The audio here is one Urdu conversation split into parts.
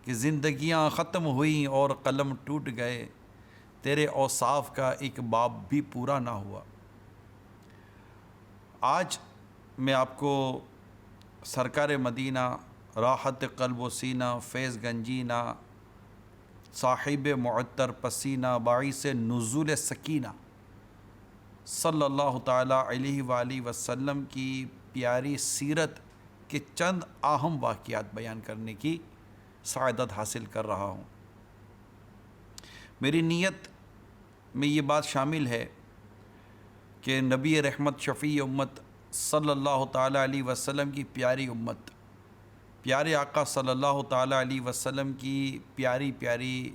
کہ زندگیاں ختم ہوئیں اور قلم ٹوٹ گئے، تیرے اوصاف کا ایک باب بھی پورا نہ ہوا۔ آج میں آپ کو سرکار مدینہ، راحت قلب و سینہ، فیض گنجینہ، صاحب معطر پسینہ، باعث نزول سکینہ صلی اللہ تعالیٰ علیہ وآلہ وسلم کی پیاری سیرت کے چند اہم واقعات بیان کرنے کی سعادت حاصل کر رہا ہوں۔ میری نیت میں یہ بات شامل ہے کہ نبی رحمت شفیع امت صلی اللہ تعالیٰ علیہ وسلم کی پیاری امت، پیارے آقا صلی اللہ تعالیٰ علیہ وسلم کی پیاری پیاری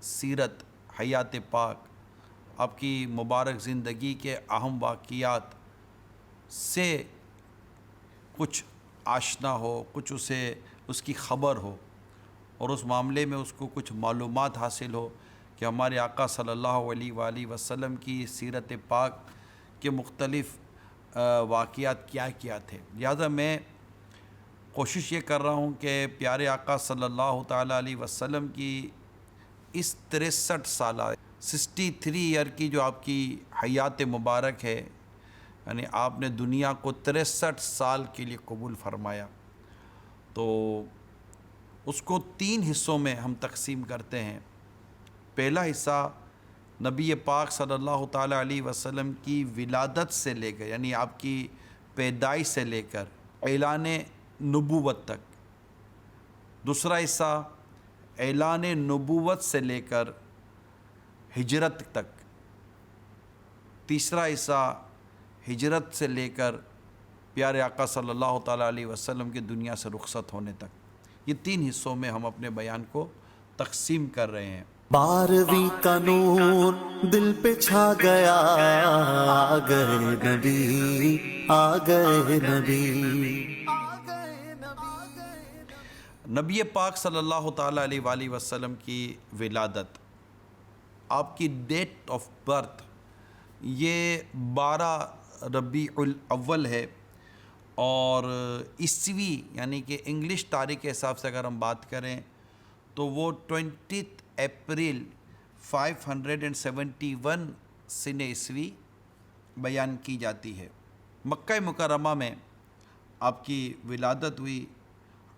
سیرت، حیات پاک، آپ کی مبارک زندگی کے اہم واقعات سے کچھ آشنا ہو، کچھ اس کی خبر ہو، اور اس معاملے میں اس کو کچھ معلومات حاصل ہو کہ ہمارے آقا صلی اللہ علیہ وآلہ وسلم کی سیرت پاک کے مختلف واقعات کیا کیا تھے۔ لہٰذا میں کوشش یہ کر رہا ہوں کہ پیارے آقا صلی اللہ تعالیٰ علیہ وسلم کی اس 63 سالہ 63 ایئر کی جو آپ کی حیات مبارک ہے، یعنی آپ نے دنیا کو 63 سال کے لیے قبول فرمایا، تو اس کو 3 حصوں میں ہم تقسیم کرتے ہیں۔ پہلا حصہ نبی پاک صلی اللہ تعالیٰ علیہ وسلم کی ولادت سے لے کر، یعنی آپ کی پیدائش سے لے کر اعلان نبوت تک۔ دوسرا حصہ اعلان نبوت سے لے کر ہجرت تک۔ تیسرا حصہ ہجرت سے لے کر پیارے آقا صلی اللہ تعالیٰ علیہ وسلم کی دنیا سے رخصت ہونے تک۔ یہ 3 حصوں میں ہم اپنے بیان کو تقسیم کر رہے ہیں۔ 12ویں کا نور دل پہ چھا گیا، آ گئے نبی، آ گئے نبی۔ نبی پاک صلی اللہ تعالیٰ علیہ وآلہ وسلم کی ولادت، آپ کی ڈیٹ آف برتھ یہ 12 ربیع الاول ہے، اور عیسوی یعنی کہ انگلش تاریخ کے حساب سے اگر ہم بات کریں تو وہ 20 اپریل 571 سن عیسوی بیان کی جاتی ہے۔ مکہ مکرمہ میں آپ کی ولادت ہوئی۔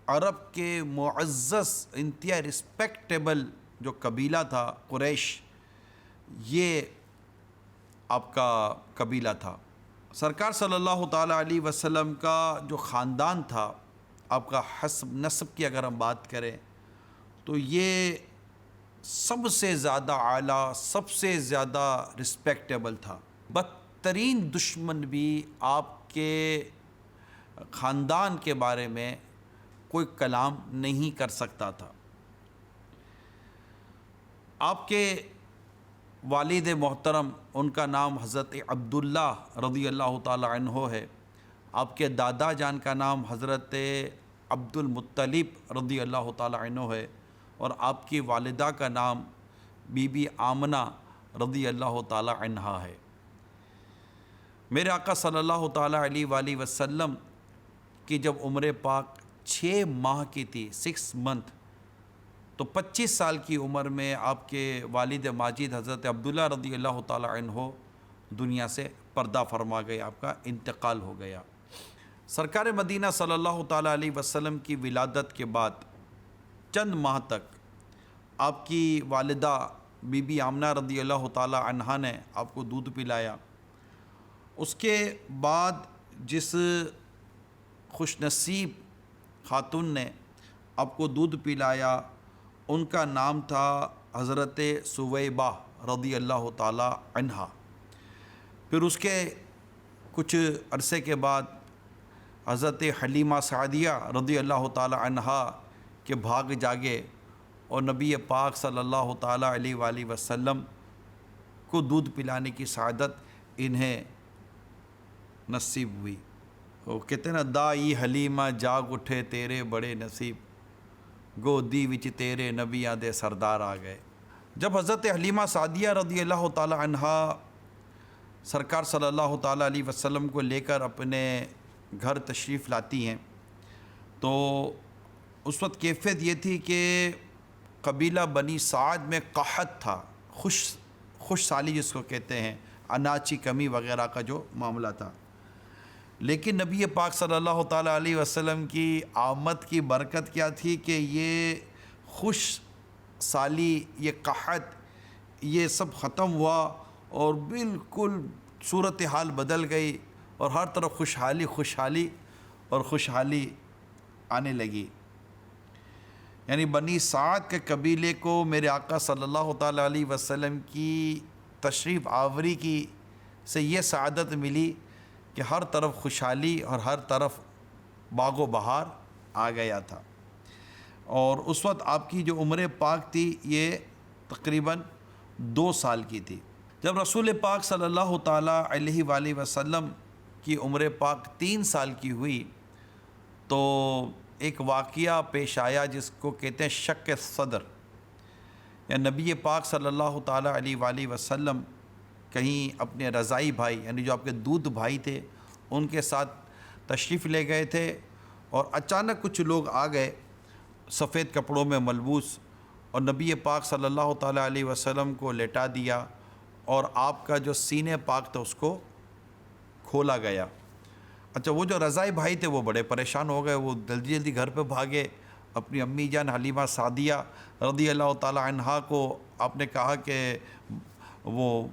عرب کے معزز انتہائی رسپیکٹیبل جو قبیلہ تھا قریش، یہ آپ کا قبیلہ تھا۔ سرکار صلی اللہ تعالیٰ علیہ وسلم کا جو خاندان تھا، آپ کا حسب نسب کی اگر ہم بات کریں تو یہ سب سے زیادہ اعلیٰ، سب سے زیادہ رسپیکٹیبل تھا۔ بدترین دشمن بھی آپ کے خاندان کے بارے میں کوئی کلام نہیں کر سکتا تھا۔ آپ کے والد محترم، ان کا نام حضرت عبداللہ رضی اللہ تعالی عنہ ہے۔ آپ کے دادا جان کا نام حضرت عبد المطلب رضی اللہ تعالی عنہ ہے، اور آپ کی والدہ کا نام بی بی آمنہ رضی اللہ تعالی عنہا ہے۔ میرے آقا صلی اللہ تعالی علیہ وآلہ وسلم کی جب عمر پاک 6 ماہ کی تھی، 6 منتھ، تو 25 سال کی عمر میں آپ کے والد ماجد حضرت عبداللہ رضی اللہ تعالی عنہ دنیا سے پردہ فرما گئے، آپ کا انتقال ہو گیا۔ سرکار مدینہ صلی اللہ تعالی علیہ وسلم کی ولادت کے بعد چند ماہ تک آپ کی والدہ بی بی آمنہ رضی اللہ تعالی عنہا نے آپ کو دودھ پلایا۔ اس کے بعد جس خوش نصیب خاتون نے آپ کو دودھ پلایا، ان کا نام تھا حضرت سویبہ رضی اللہ تعالی عنہا۔ پھر اس کے کچھ عرصے کے بعد حضرت حلیمہ سعدیہ رضی اللہ تعالی عنہا کے بھاگ جاگے، اور نبی پاک صلی اللہ تعالی علیہ وآلہ وسلم کو دودھ پلانے کی سعادت انہیں نصیب ہوئی۔ وہ کہتے ہیں نا، دائی حلیمہ جاگ اٹھے تیرے بڑے نصیب، گودی وچ تیرے نبیاں دے سردار آ گئے۔ جب حضرت حلیمہ سعدیہ رضی اللہ تعالی عنہا سرکار صلی اللہ تعالی علیہ وسلم کو لے کر اپنے گھر تشریف لاتی ہیں، تو اس وقت کیفیت یہ تھی کہ قبیلہ بنی سعد میں قحط تھا، خوش سالی جس کو کہتے ہیں، اناج کی کمی وغیرہ کا جو معاملہ تھا۔ لیکن نبی پاک صلی اللہ تعالیٰ علیہ وسلم کی آمد کی برکت کیا تھی کہ یہ خوش سالی، یہ قحط، یہ سب ختم ہوا اور بالکل صورتحال بدل گئی اور ہر طرف خوشحالی اور خوشحالی آنے لگی۔ یعنی بنی سعد کے قبیلے کو میرے آقا صلی اللہ تعالیٰ علیہ وسلم کی تشریف آوری کی سے یہ سعادت ملی کہ ہر طرف خوشحالی اور ہر طرف باغ و بہار آ گیا تھا۔ اور اس وقت آپ کی جو عمر پاک تھی یہ تقریباً 2 سال کی تھی۔ جب رسول پاک صلی اللہ تعالیٰ علیہ وآلہ وسلم کی عمر پاک 3 سال کی ہوئی تو ایک واقعہ پیش آیا جس کو کہتے ہیں شق صدر، یا نبی پاک صلی اللہ تعالیٰ علیہ وآلہ وسلم کہیں اپنے رضائی بھائی یعنی جو آپ کے دودھ بھائی تھے ان کے ساتھ تشریف لے گئے تھے، اور اچانک کچھ لوگ آ گئے سفید کپڑوں میں ملبوس، اور نبی پاک صلی اللہ تعالیٰ علیہ وسلم کو لٹا دیا اور آپ کا جو سینے پاک تھا اس کو کھولا گیا۔ اچھا، وہ جو رضائی بھائی تھے وہ بڑے پریشان ہو گئے، وہ جلدی گھر پہ بھاگے، اپنی امی جان حلیمہ سعدیہ رضی اللہ تعالیٰ عنہا کو آپ نے کہا کہ وہ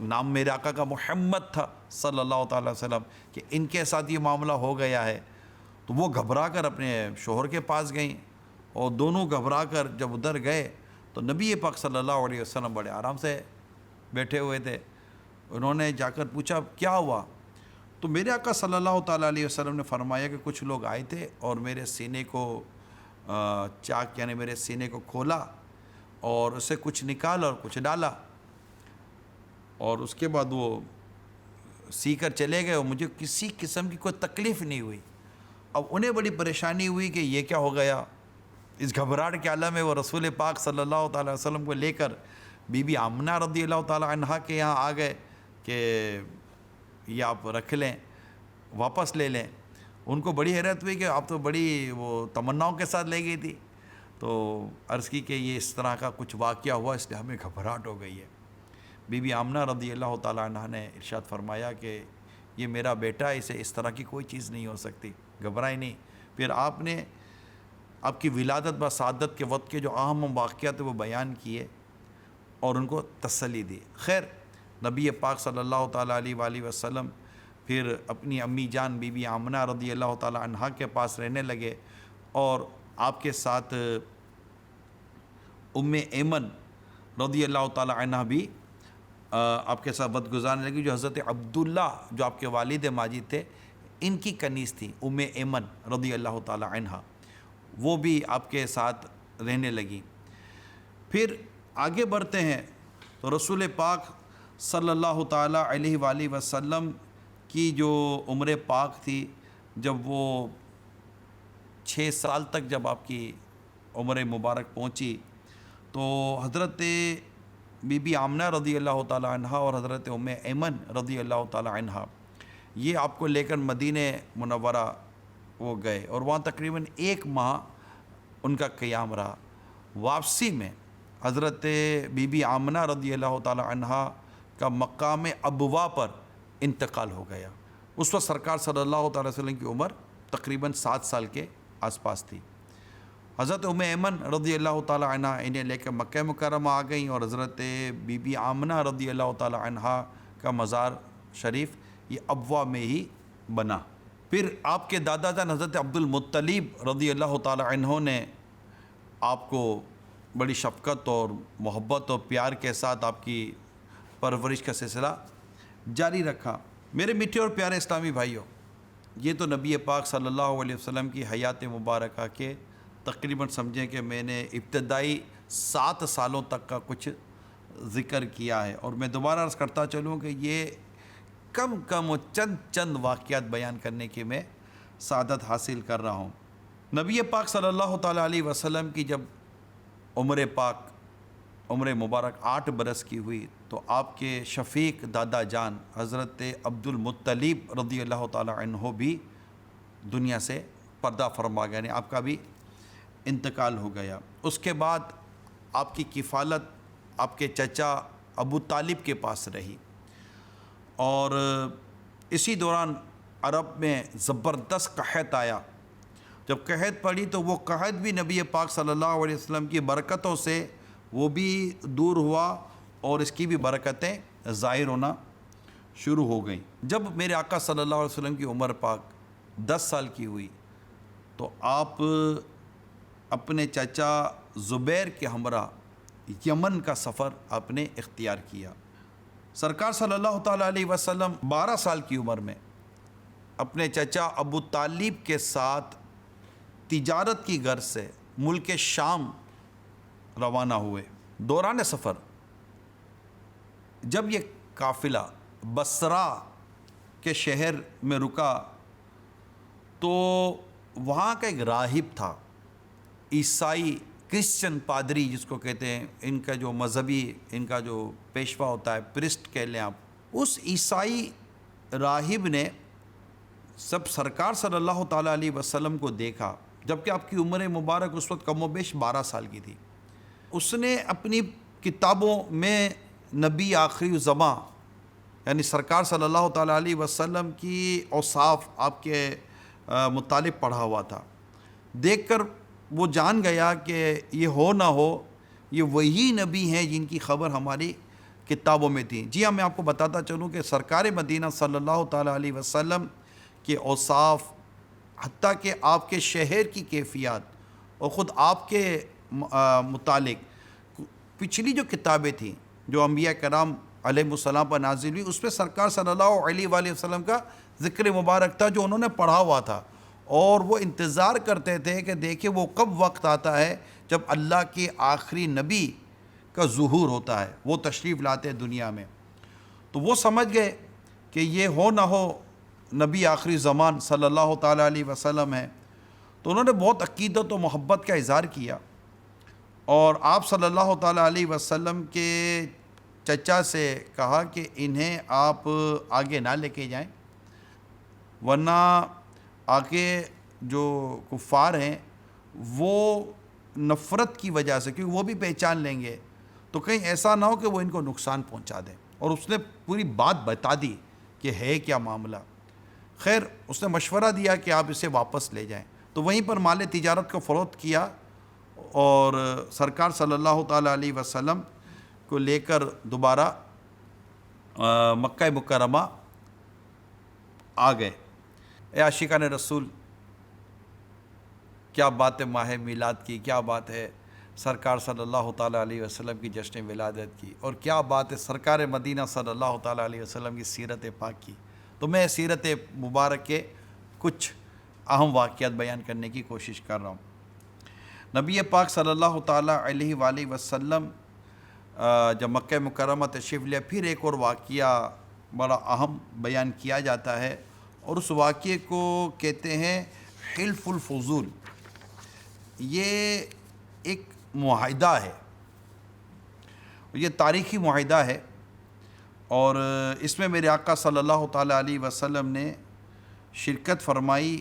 نام میرے آقا کا محمد تھا صلی اللہ تعالیٰ وسلم، کہ ان کے ساتھ یہ معاملہ ہو گیا ہے۔ تو وہ گھبرا کر اپنے شوہر کے پاس گئیں، اور دونوں گھبرا کر جب ادھر گئے تو نبی پاک صلی اللہ علیہ وسلم بڑے آرام سے بیٹھے ہوئے تھے۔ انہوں نے جا کر پوچھا کیا ہوا؟ تو میرے آقا صلی اللہ تعالیٰ علیہ وسلم نے فرمایا کہ کچھ لوگ آئے تھے اور میرے سینے کو چاک یعنی میرے سینے کو کھولا اور اسے کچھ نکالا اور کچھ ڈالا، اور اس کے بعد وہ سی کر چلے گئے اور مجھے کسی قسم کی کوئی تکلیف نہیں ہوئی۔ اب انہیں بڑی پریشانی ہوئی کہ یہ کیا ہو گیا۔ اس گھبراہٹ کے عالم میں وہ رسول پاک صلی اللہ تعالیٰ وسلم کو لے کر بی بی آمنہ رضی اللہ تعالیٰ عنہا کے یہاں آ گئے کہ یہ آپ رکھ لیں، واپس لے لیں۔ ان کو بڑی حیرت ہوئی کہ آپ تو بڑی وہ تمناؤں کے ساتھ لے گئی تھی، تو عرض کی کہ یہ اس طرح کا کچھ واقعہ ہوا اس لیے ہمیں گھبراہٹ ہو گئی ہے۔ بی بی آمنہ رضی اللہ تعالیٰ عنہ نے ارشاد فرمایا کہ یہ میرا بیٹا ہے، اسے اس طرح کی کوئی چیز نہیں ہو سکتی، گھبرائے نہیں۔ پھر آپ نے آپ کی ولادت و سعادت کے وقت کے جو اہم واقعات وہ بیان کیے اور ان کو تسلی دی۔ خیر، نبی پاک صلی اللہ تعالیٰ علیہ وآلہ وسلم پھر اپنی امی جان بی بی آمنہ رضی اللہ تعالیٰ عنہا کے پاس رہنے لگے، اور آپ کے ساتھ ام ایمن رضی اللہ تعالیٰ عنہ بھی آپ کے ساتھ وقت گزارنے لگی، جو حضرت عبداللہ جو آپ کے والد ماجد تھے ان کی کنیز تھی ام ایمن رضی اللہ تعالیٰ عنہ، وہ بھی آپ کے ساتھ رہنے لگی۔ پھر آگے بڑھتے ہیں تو رسول پاک صلی اللہ تعالیٰ علیہ وآلہ وسلم کی جو عمر پاک تھی، جب وہ 6 سال تک جب آپ کی عمر مبارک پہنچی تو حضرت بی بی آمنہ رضی اللہ تعالیٰ عنہ اور حضرت ام ایمن رضی اللہ تعالیٰ عنہ یہ آپ کو لے کر مدینہ منورہ وہ گئے، اور وہاں تقریباً 1 ماہ ان کا قیام رہا۔ واپسی میں حضرت بی بی آمنہ رضی اللہ تعالیٰ عنہ کا مقام ابوا پر انتقال ہو گیا۔ اس وقت سرکار صلی اللہ تعالیٰ وسلم کی عمر تقریباً 7 سال کے آس پاس تھی۔ حضرت ام ایمن رضی اللہ تعالیٰ عنہ انہیں لے کر مکہ مکرمہ آ گئیں، اور حضرت بی بی آمنہ رضی اللہ تعالیٰ عنہ کا مزار شریف یہ ابوا میں ہی بنا۔ پھر آپ کے دادا جان حضرت عبد المطلب رضی اللہ تعالیٰ عنہ نے آپ کو بڑی شفقت اور محبت اور پیار کے ساتھ آپ کی پرورش کا سلسلہ جاری رکھا۔ میرے میٹھے اور پیارے اسلامی بھائیوں، یہ تو نبی پاک صلی اللہ علیہ وسلم کی حیات مبارکہ کے تقریباً سمجھیں کہ میں نے ابتدائی 7 سالوں تک کا کچھ ذکر کیا ہے، اور میں دوبارہ عرض کرتا چلوں کہ یہ کم و چند واقعات بیان کرنے کی میں سعادت حاصل کر رہا ہوں۔ نبی پاک صلی اللہ تعالیٰ علیہ وسلم کی جب عمر مبارک 8 برس کی ہوئی تو آپ کے شفیق دادا جان حضرت عبد المطلب رضی اللہ تعالیٰ عنہ بھی دنیا سے پردہ فرما گیا، یعنی آپ کا بھی انتقال ہو گیا۔ اس کے بعد آپ کی کفالت آپ کے چچا ابو طالب کے پاس رہی، اور اسی دوران عرب میں زبردست قحط آیا۔ جب قحط پڑی تو وہ قحط بھی نبی پاک صلی اللہ علیہ وسلم کی برکتوں سے وہ بھی دور ہوا، اور اس کی بھی برکتیں ظاہر ہونا شروع ہو گئیں۔ جب میرے آقا صلی اللہ علیہ وسلم کی عمر پاک 10 سال کی ہوئی تو آپ اپنے چچا زبیر کے ہمراہ یمن کا سفر آپ نے اختیار کیا۔ سرکار صلی اللہ تعالیٰ علیہ وسلم 12 سال کی عمر میں اپنے چچا ابو طالب کے ساتھ تجارت کی غرض سے ملک شام روانہ ہوئے۔ دوران سفر جب یہ قافلہ بصرہ کے شہر میں رکا تو وہاں کا ایک راہب تھا، عیسائی کرسچن پادری جس کو کہتے ہیں، ان کا جو مذہبی ان کا جو پیشوا ہوتا ہے، پرسٹ کہہ لیں آپ۔ اس عیسائی راہب نے سب سرکار صلی اللہ تعالیٰ علیہ وسلم کو دیکھا، جبکہ آپ کی عمر مبارک اس وقت کم و بیش 12 سال کی تھی۔ اس نے اپنی کتابوں میں نبی آخری زماں یعنی سرکار صلی اللہ تعالیٰ علیہ وسلم کی اوصاف آپ کے متعلق پڑھا ہوا تھا۔ دیکھ کر وہ جان گیا کہ یہ ہو نہ ہو یہ وہی نبی ہیں جن کی خبر ہماری کتابوں میں تھی۔ جی ہاں، میں آپ کو بتاتا چلوں کہ سرکار مدینہ صلی اللہ تعالیٰ علیہ وسلم کے اوصاف، حتیٰ کہ آپ کے شہر کی کیفیات اور خود آپ کے متعلق پچھلی جو کتابیں تھیں جو انبیاء کرام علیہ السلام پر نازل ہوئی، اس پہ سرکار صلی اللہ علیہ وآلہ وسلم کا ذکر مبارک تھا جو انہوں نے پڑھا ہوا تھا، اور وہ انتظار کرتے تھے کہ دیکھیں وہ کب وقت آتا ہے جب اللہ کے آخری نبی کا ظہور ہوتا ہے، وہ تشریف لاتے ہیں دنیا میں۔ تو وہ سمجھ گئے کہ یہ ہو نہ ہو نبی آخری زمان صلی اللہ تعالیٰ علیہ وسلم ہے، تو انہوں نے بہت عقیدت و محبت کا اظہار کیا، اور آپ صلی اللہ تعالیٰ علیہ وسلم کے چچا سے کہا کہ انہیں آپ آگے نہ لے کے جائیں، ورنہ آگے جو کفار ہیں وہ نفرت کی وجہ سے، کیونکہ وہ بھی پہچان لیں گے، تو کہیں ایسا نہ ہو کہ وہ ان کو نقصان پہنچا دیں۔ اور اس نے پوری بات بتا دی کہ ہے کیا معاملہ۔ خیر، اس نے مشورہ دیا کہ آپ اسے واپس لے جائیں، تو وہیں پر مال تجارت کو فروخت کیا، اور سرکار صلی اللہ تعالیٰ علیہ وسلم کو لے کر دوبارہ مکہ مکرمہ آ گئے۔ اے عاشقان رسول، کیا بات ہے ماہ میلاد کی، کیا بات ہے سرکار صلی اللہ تعالیٰ علیہ وسلم کی جشن ولادت کی، اور کیا بات ہے سرکار مدینہ صلی اللہ تعالیٰ علیہ وسلم کی سیرت پاک کی۔ تو میں سیرت مبارک کے کچھ اہم واقعات بیان کرنے کی کوشش کر رہا ہوں۔ نبی پاک صلی اللہ تعالیٰ علیہ وآلہ وسلم جب مکہ مکرمہ تشریف لیا، پھر ایک اور واقعہ بڑا اہم بیان کیا جاتا ہے، اور اس واقعے کو کہتے ہیں حلف الفضول۔ یہ ایک معاہدہ ہے، یہ تاریخی معاہدہ ہے، اور اس میں میرے آقا صلی اللہ تعالیٰ علیہ وسلم نے شرکت فرمائی،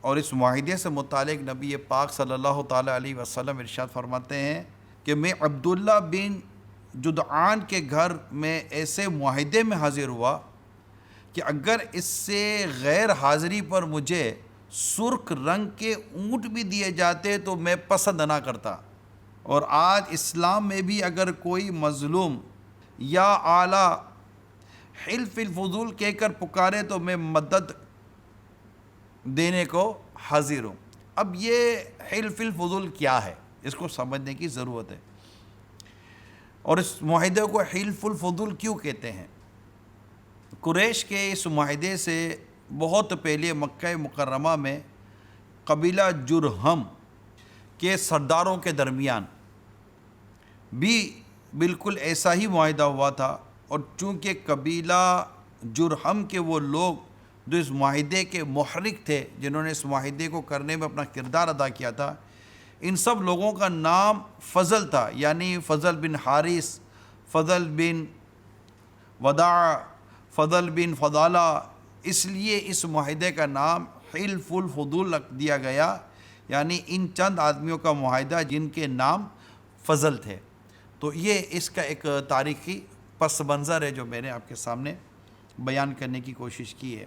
اور اس معاہدے سے متعلق نبی پاک صلی اللہ تعالیٰ علیہ وسلم ارشاد فرماتے ہیں کہ میں عبداللہ بن جدعان کے گھر میں ایسے معاہدے میں حاضر ہوا کہ اگر اس سے غیر حاضری پر مجھے سرخ رنگ کے اونٹ بھی دیے جاتے تو میں پسند نہ کرتا، اور آج اسلام میں بھی اگر کوئی مظلوم یا اعلیٰ حلف الفضول کہہ کر پکارے تو میں مدد دینے کو حاضر ہوں۔ اب یہ حلف الفضول کیا ہے، اس کو سمجھنے کی ضرورت ہے، اور اس معاہدے کو حلف الفضول کیوں کہتے ہیں۔ قریش کے اس معاہدے سے بہت پہلے مکہ مکرمہ میں قبیلہ جرہم کے سرداروں کے درمیان بھی بالکل ایسا ہی معاہدہ ہوا تھا، اور چونکہ قبیلہ جرہم کے وہ لوگ جو اس معاہدے کے محرک تھے، جنہوں نے اس معاہدے کو کرنے میں اپنا کردار ادا کیا تھا، ان سب لوگوں کا نام فضل تھا، یعنی فضل بن حارث، فضل بن وداع، فضل بن فضالہ، اس لیے اس معاہدے کا نام حلف الفضول رکھ دیا گیا، یعنی ان چند آدمیوں کا معاہدہ جن کے نام فضل تھے۔ تو یہ اس کا ایک تاریخی پس منظر ہے جو میں نے آپ کے سامنے بیان کرنے کی کوشش کی ہے۔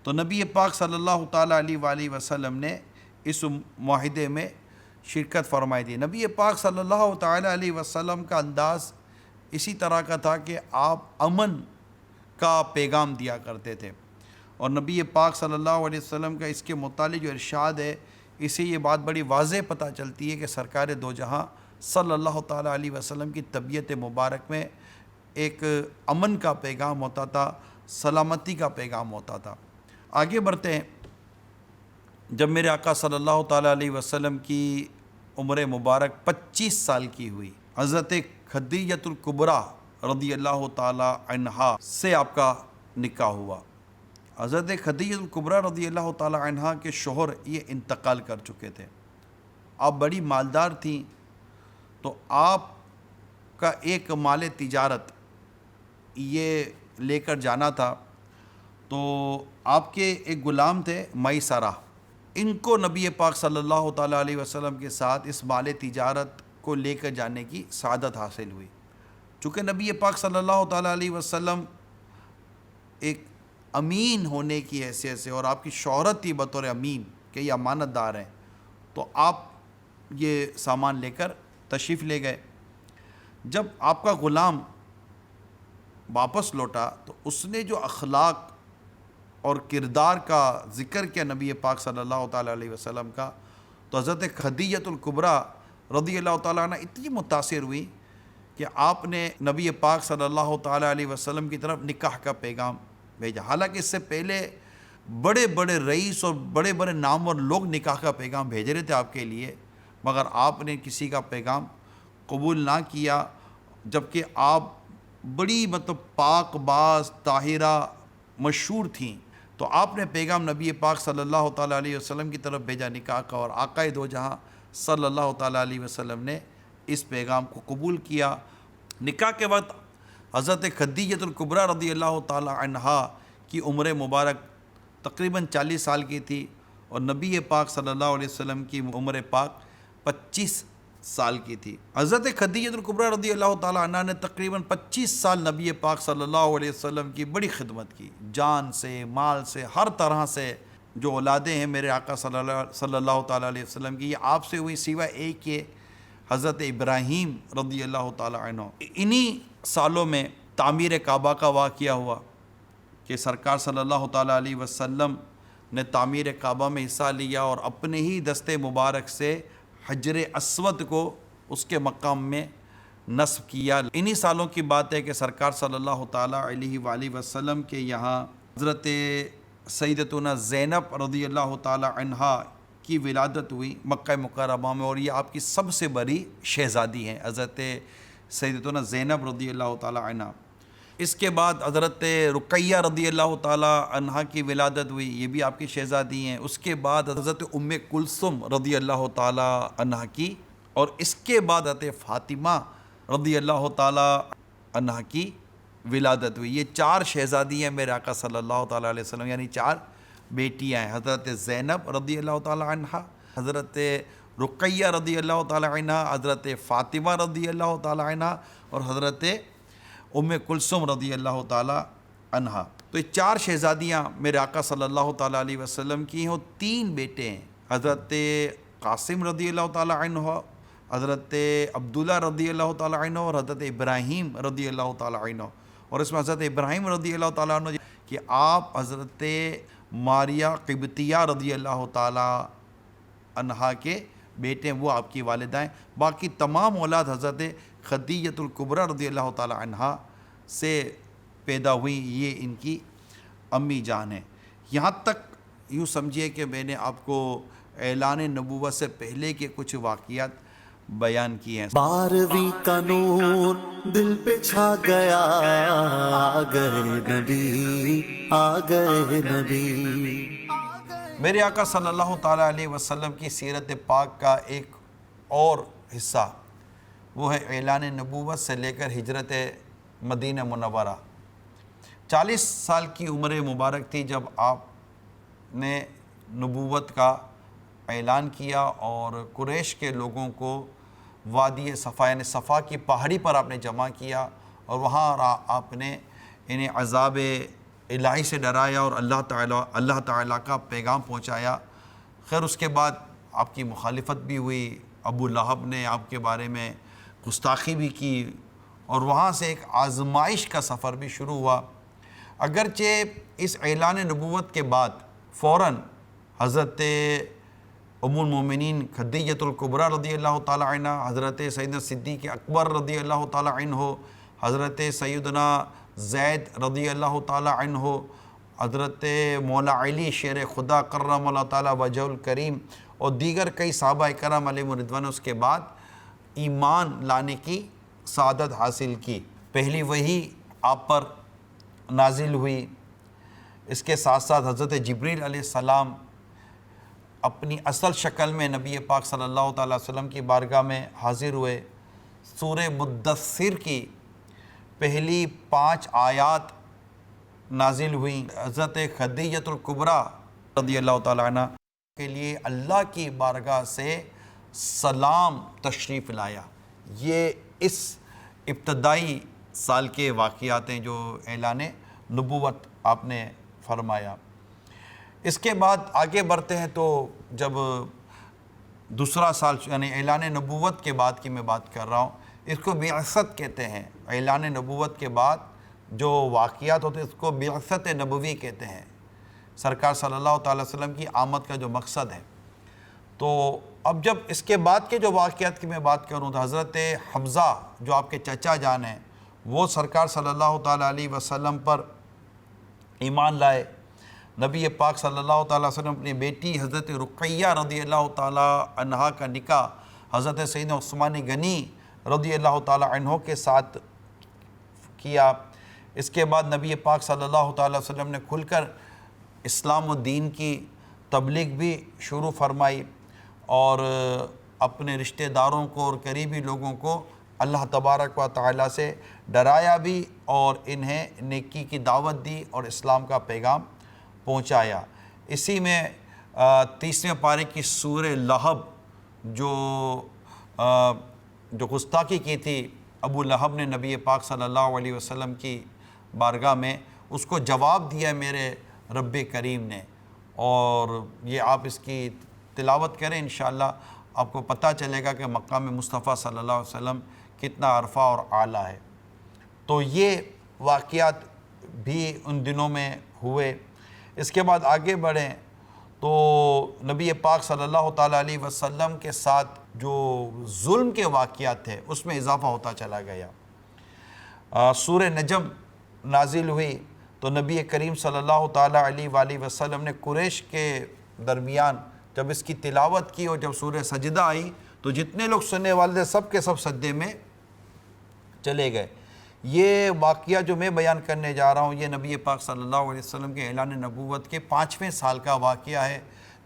تو نبی پاک صلی اللہ تعالیٰ علیہ وآلہ وسلم نے اس معاہدے میں شرکت فرمائی تھی۔ نبی پاک صلی اللہ تعالیٰ علیہ وسلم کا انداز اسی طرح کا تھا کہ آپ امن کا پیغام دیا کرتے تھے، اور نبی پاک صلی اللہ علیہ وسلم کا اس کے متعلق جو ارشاد ہے، اسے یہ بات بڑی واضح پتہ چلتی ہے کہ سرکار دو جہاں صلی اللہ تعالیٰ علیہ وسلم کی طبیعت مبارک میں ایک امن کا پیغام ہوتا تھا، سلامتی کا پیغام ہوتا تھا۔ آگے بڑھتے ہیں۔ جب میرے آقا صلی اللہ تعالیٰ علیہ وسلم کی عمر مبارک 25 سال کی ہوئی، حضرت خدیجۃ الکبریٰ رضی اللہ تعالیٰ عنہا سے آپ کا نکاح ہوا۔ حضرت خدیجۃ الکبریٰ رضی اللہ تعالیٰ عنہا کے شوہر یہ انتقال کر چکے تھے۔ آپ بڑی مالدار تھیں، تو آپ کا ایک مال تجارت یہ لے کر جانا تھا۔ تو آپ کے ایک غلام تھے میسرہ، ان کو نبی پاک صلی اللہ تعالیٰ علیہ وسلم کے ساتھ اس مال تجارت کو لے کر جانے کی سعادت حاصل ہوئی۔ چونکہ نبی پاک صلی اللہ تعالیٰ علیہ وسلم ایک امین ہونے کی حیثیت سے، اور آپ کی شہرت تھی بطور امین کہ یہ امانت دار ہیں، تو آپ یہ سامان لے کر تشریف لے گئے۔ جب آپ کا غلام واپس لوٹا تو اس نے جو اخلاق اور کردار کا ذکر کیا نبی پاک صلی اللہ تعالیٰ علیہ وسلم کا، تو حضرت خدیجۃ الکبریٰ رضی اللہ تعالیٰ عنہ اتنی متاثر ہوئی کہ آپ نے نبی پاک صلی اللہ تعالیٰ علیہ وسلم کی طرف نکاح کا پیغام بھیجا۔ حالانکہ اس سے پہلے بڑے بڑے رئیس اور بڑے بڑے نامور لوگ نکاح کا پیغام بھیج رہے تھے آپ کے لیے، مگر آپ نے کسی کا پیغام قبول نہ کیا، جبکہ آپ بڑی پاک باز طاہرہ مشہور تھیں۔ تو آپ نے پیغام نبی پاک صلی اللہ تعالیٰ علیہ وسلم کی طرف بھیجا نکاح کا، اور آقا دو جہاں صلی اللہ تعالیٰ علیہ وسلم نے اس پیغام کو قبول کیا۔ نکاح کے وقت حضرت خدیجۃ الکبریٰ رضی اللہ تعالیٰ عنہا کی عمر مبارک تقریباً 40 سال کی تھی، اور نبی پاک صلی اللہ علیہ وسلم کی عمر پاک 25 سال کی تھی۔ حضرت خدیجۃ الکبریٰ رضی اللہ تعالیٰ عنہ نے تقریباً 25 سال نبی پاک صلی اللہ علیہ وسلم کی بڑی خدمت کی، جان سے، مال سے، ہر طرح سے۔ جو اولادیں ہیں میرے آقا صلی اللہ تعالیٰ علیہ وسلم کی، یہ آپ سے ہوئی، سوائے ایک کے حضرت ابراہیم رضی اللہ تعالیٰ عنہ۔ انہی سالوں میں تعمیر کعبہ کا واقعہ ہوا کہ سرکار صلی اللہ تعالیٰ علیہ وسلم نے تعمیر کعبہ میں حصہ لیا، اور اپنے ہی دستے مبارک سے حجر اسود کو اس کے مقام میں نصب کیا۔ انہی سالوں کی بات ہے کہ سرکار صلی اللہ تعالیٰ علیہ وآلہ وسلم کے یہاں حضرت سیدتنا زینب رضی اللہ تعالیٰ عنہا کی ولادت ہوئی مکہ مکرمہ میں، اور یہ آپ کی سب سے بڑی شہزادی ہیں حضرت سیدتنا زینب رضی اللہ تعالیٰ عنہ۔ اس کے بعد حضرت رقیہ رضی اللہ تعالیٰ عنہ کی ولادت ہوئی، یہ بھی آپ کی شہزادی ہیں۔ اس کے بعد حضرت ام کلثوم رضی اللہ تعالیٰ عنہ کی، اور اس کے بعد حضرت فاطمہ رضی اللہ تعالیٰ عنہ کی ولادت ہوئی۔ یہ 4 شہزادیاں میرے آقا صلی اللہ تعالیٰ علیہ وسلم، یعنی 4 بیٹیاں ہیں، حضرت زینب رضی اللہ تعالیٰ عنہ، حضرت رقیہ رضی اللہ تعالیٰ عنہ، حضرت فاطمہ رضی اللہ تعالیٰ عنہ، اور حضرت ام کلثوم رضی اللہ تعالیٰ عنہ۔ تو یہ 4 شہزادیاں میرے آقا صلی اللہ تعالیٰ علیہ وسلم کی ہیں، اور 3 بیٹے ہیں، حضرت قاسم رضی اللہ تعالیٰ عنہ، حضرت عبداللہ رضی اللہ تعالیٰ عنہ، اور حضرت ابراہیم رضی اللہ تعالیٰ عنہ۔ اور اس میں حضرت ابراہیم رضی اللہ تعالیٰ عنہ کہ آپ حضرت ماریہ قبطیہ رضی اللہ تعالیٰ عنہا کے بیٹے ہیں، وہ آپ کی والدہ ہیں۔ باقی تمام اولاد حضرت خدیجۃ الکبریٰ رضی اللہ تعالیٰ عنہا سے پیدا ہوئی، یہ ان کی امی جان ہیں۔ یہاں تک یوں سمجھیے کہ میں نے آپ کو اعلان نبوت سے پہلے کے کچھ واقعات بیان کیے ہیں۔ 12ویں کا نور دل پہ چھا گیا، آ گئے نبی، آ گئے نبی۔ میرے آقا صلی اللہ تعالیٰ علیہ وسلم کی سیرت پاک کا ایک اور حصہ وہ ہے اعلان نبوت سے لے کر ہجرت مدینہ منورہ۔ 40 سال کی عمر مبارک تھی جب آپ نے نبوت کا اعلان کیا اور قریش کے لوگوں کو وادی صفا یعنی صفا کی پہاڑی پر آپ نے جمع کیا اور وہاں آپ نے انہیں عذاب الہی سے ڈرایا اور اللہ تعالیٰ کا پیغام پہنچایا۔ خیر اس کے بعد آپ کی مخالفت بھی ہوئی، ابو لہب نے آپ کے بارے میں گستاخی بھی کی اور وہاں سے ایک آزمائش کا سفر بھی شروع ہوا۔ اگرچہ اس اعلان نبوت کے بعد فوراً حضرت ام المومنین خدیجۃ الکبریٰ رضی اللہ تعالیٰ عنہ، حضرت سیدنا صدیق اکبر رضی اللہ تعالیٰ عنہ، حضرت سیدنا زید رضی اللہ تعالیٰ عنہ، حضرت مولا علی شیر خدا کرم اللہ تعالیٰ وجہ الکریم اور دیگر کئی صحابہ کرام علیہم رضوان اس کے بعد ایمان لانے کی سعادت حاصل کی۔ پہلی وحی آپ پر نازل ہوئی۔ اس کے ساتھ ساتھ حضرت جبریل علیہ السلام اپنی اصل شکل میں نبی پاک صلی اللہ تعالیٰ وسلم کی بارگاہ میں حاضر ہوئے۔ سورہ مدثر کی پہلی 5 آیات نازل ہوئیں۔ حضرت خدیجۃ الکبریٰ رضی اللہ تعالیٰ عنہ کے لیے اللہ کی بارگاہ سے سلام تشریف لایا۔ یہ اس ابتدائی سال کے واقعات ہیں جو اعلان نبوت آپ نے فرمایا۔ اس کے بعد آگے بڑھتے ہیں تو جب دوسرا سال یعنی اعلان نبوت کے بعد کی میں بات کر رہا ہوں، اس کو بعثت کہتے ہیں۔ اعلان نبوت کے بعد جو واقعات ہوتے ہیں اس کو بعثت نبوی کہتے ہیں، سرکار صلی اللہ تعالیٰ وسلم کی آمد کا جو مقصد ہے۔ تو اب جب اس کے بعد کے جو واقعات کی میں بات کروں تو حضرت حمزہ جو آپ کے چچا جان ہیں وہ سرکار صلی اللہ تعالیٰ علیہ وسلم پر ایمان لائے۔ نبی پاک صلی اللہ تعالیٰ وسلم اپنی بیٹی حضرت رقیہ رضی اللہ تعالیٰ عنہا کا نکاح حضرت سیدنا عثمان غنی رضی اللہ تعالیٰ عنہ کے ساتھ کیا۔ اس کے بعد نبی پاک صلی اللہ تعالیٰ وسلم نے کھل کر اسلام و دین کی تبلیغ بھی شروع فرمائی اور اپنے رشتہ داروں کو اور قریبی لوگوں کو اللہ تبارک و تعالیٰ سے ڈرایا بھی اور انہیں نیکی کی دعوت دی اور اسلام کا پیغام پہنچایا۔ اسی میں 30ویں پارے کی سورہ لہب جو گستاخی کی تھی ابو لہب نے نبی پاک صلی اللہ علیہ وسلم کی بارگاہ میں، اس کو جواب دیا میرے رب کریم نے، اور یہ آپ اس کی تلاوت کریں انشاءاللہ آپ کو پتہ چلے گا کہ مقام مصطفیٰ صلی اللہ علیہ وسلم کتنا عرفہ اور اعلیٰ ہے۔ تو یہ واقعات بھی ان دنوں میں ہوئے۔ اس کے بعد آگے بڑھیں تو نبی پاک صلی اللہ تعالیٰ علیہ وسلم کے ساتھ جو ظلم کے واقعات تھے اس میں اضافہ ہوتا چلا گیا۔ سورہ نجم نازل ہوئی تو نبی کریم صلی اللہ تعالیٰ علیہ وآلہ وسلم نے قریش کے درمیان جب اس کی تلاوت کی اور جب سورہ سجدہ آئی تو جتنے لوگ سننے والے تھے سب کے سب سجدے میں چلے گئے۔ یہ واقعہ جو میں بیان کرنے جا رہا ہوں یہ نبی پاک صلی اللہ علیہ وسلم کے اعلان نبوت کے 5ویں سال کا واقعہ ہے،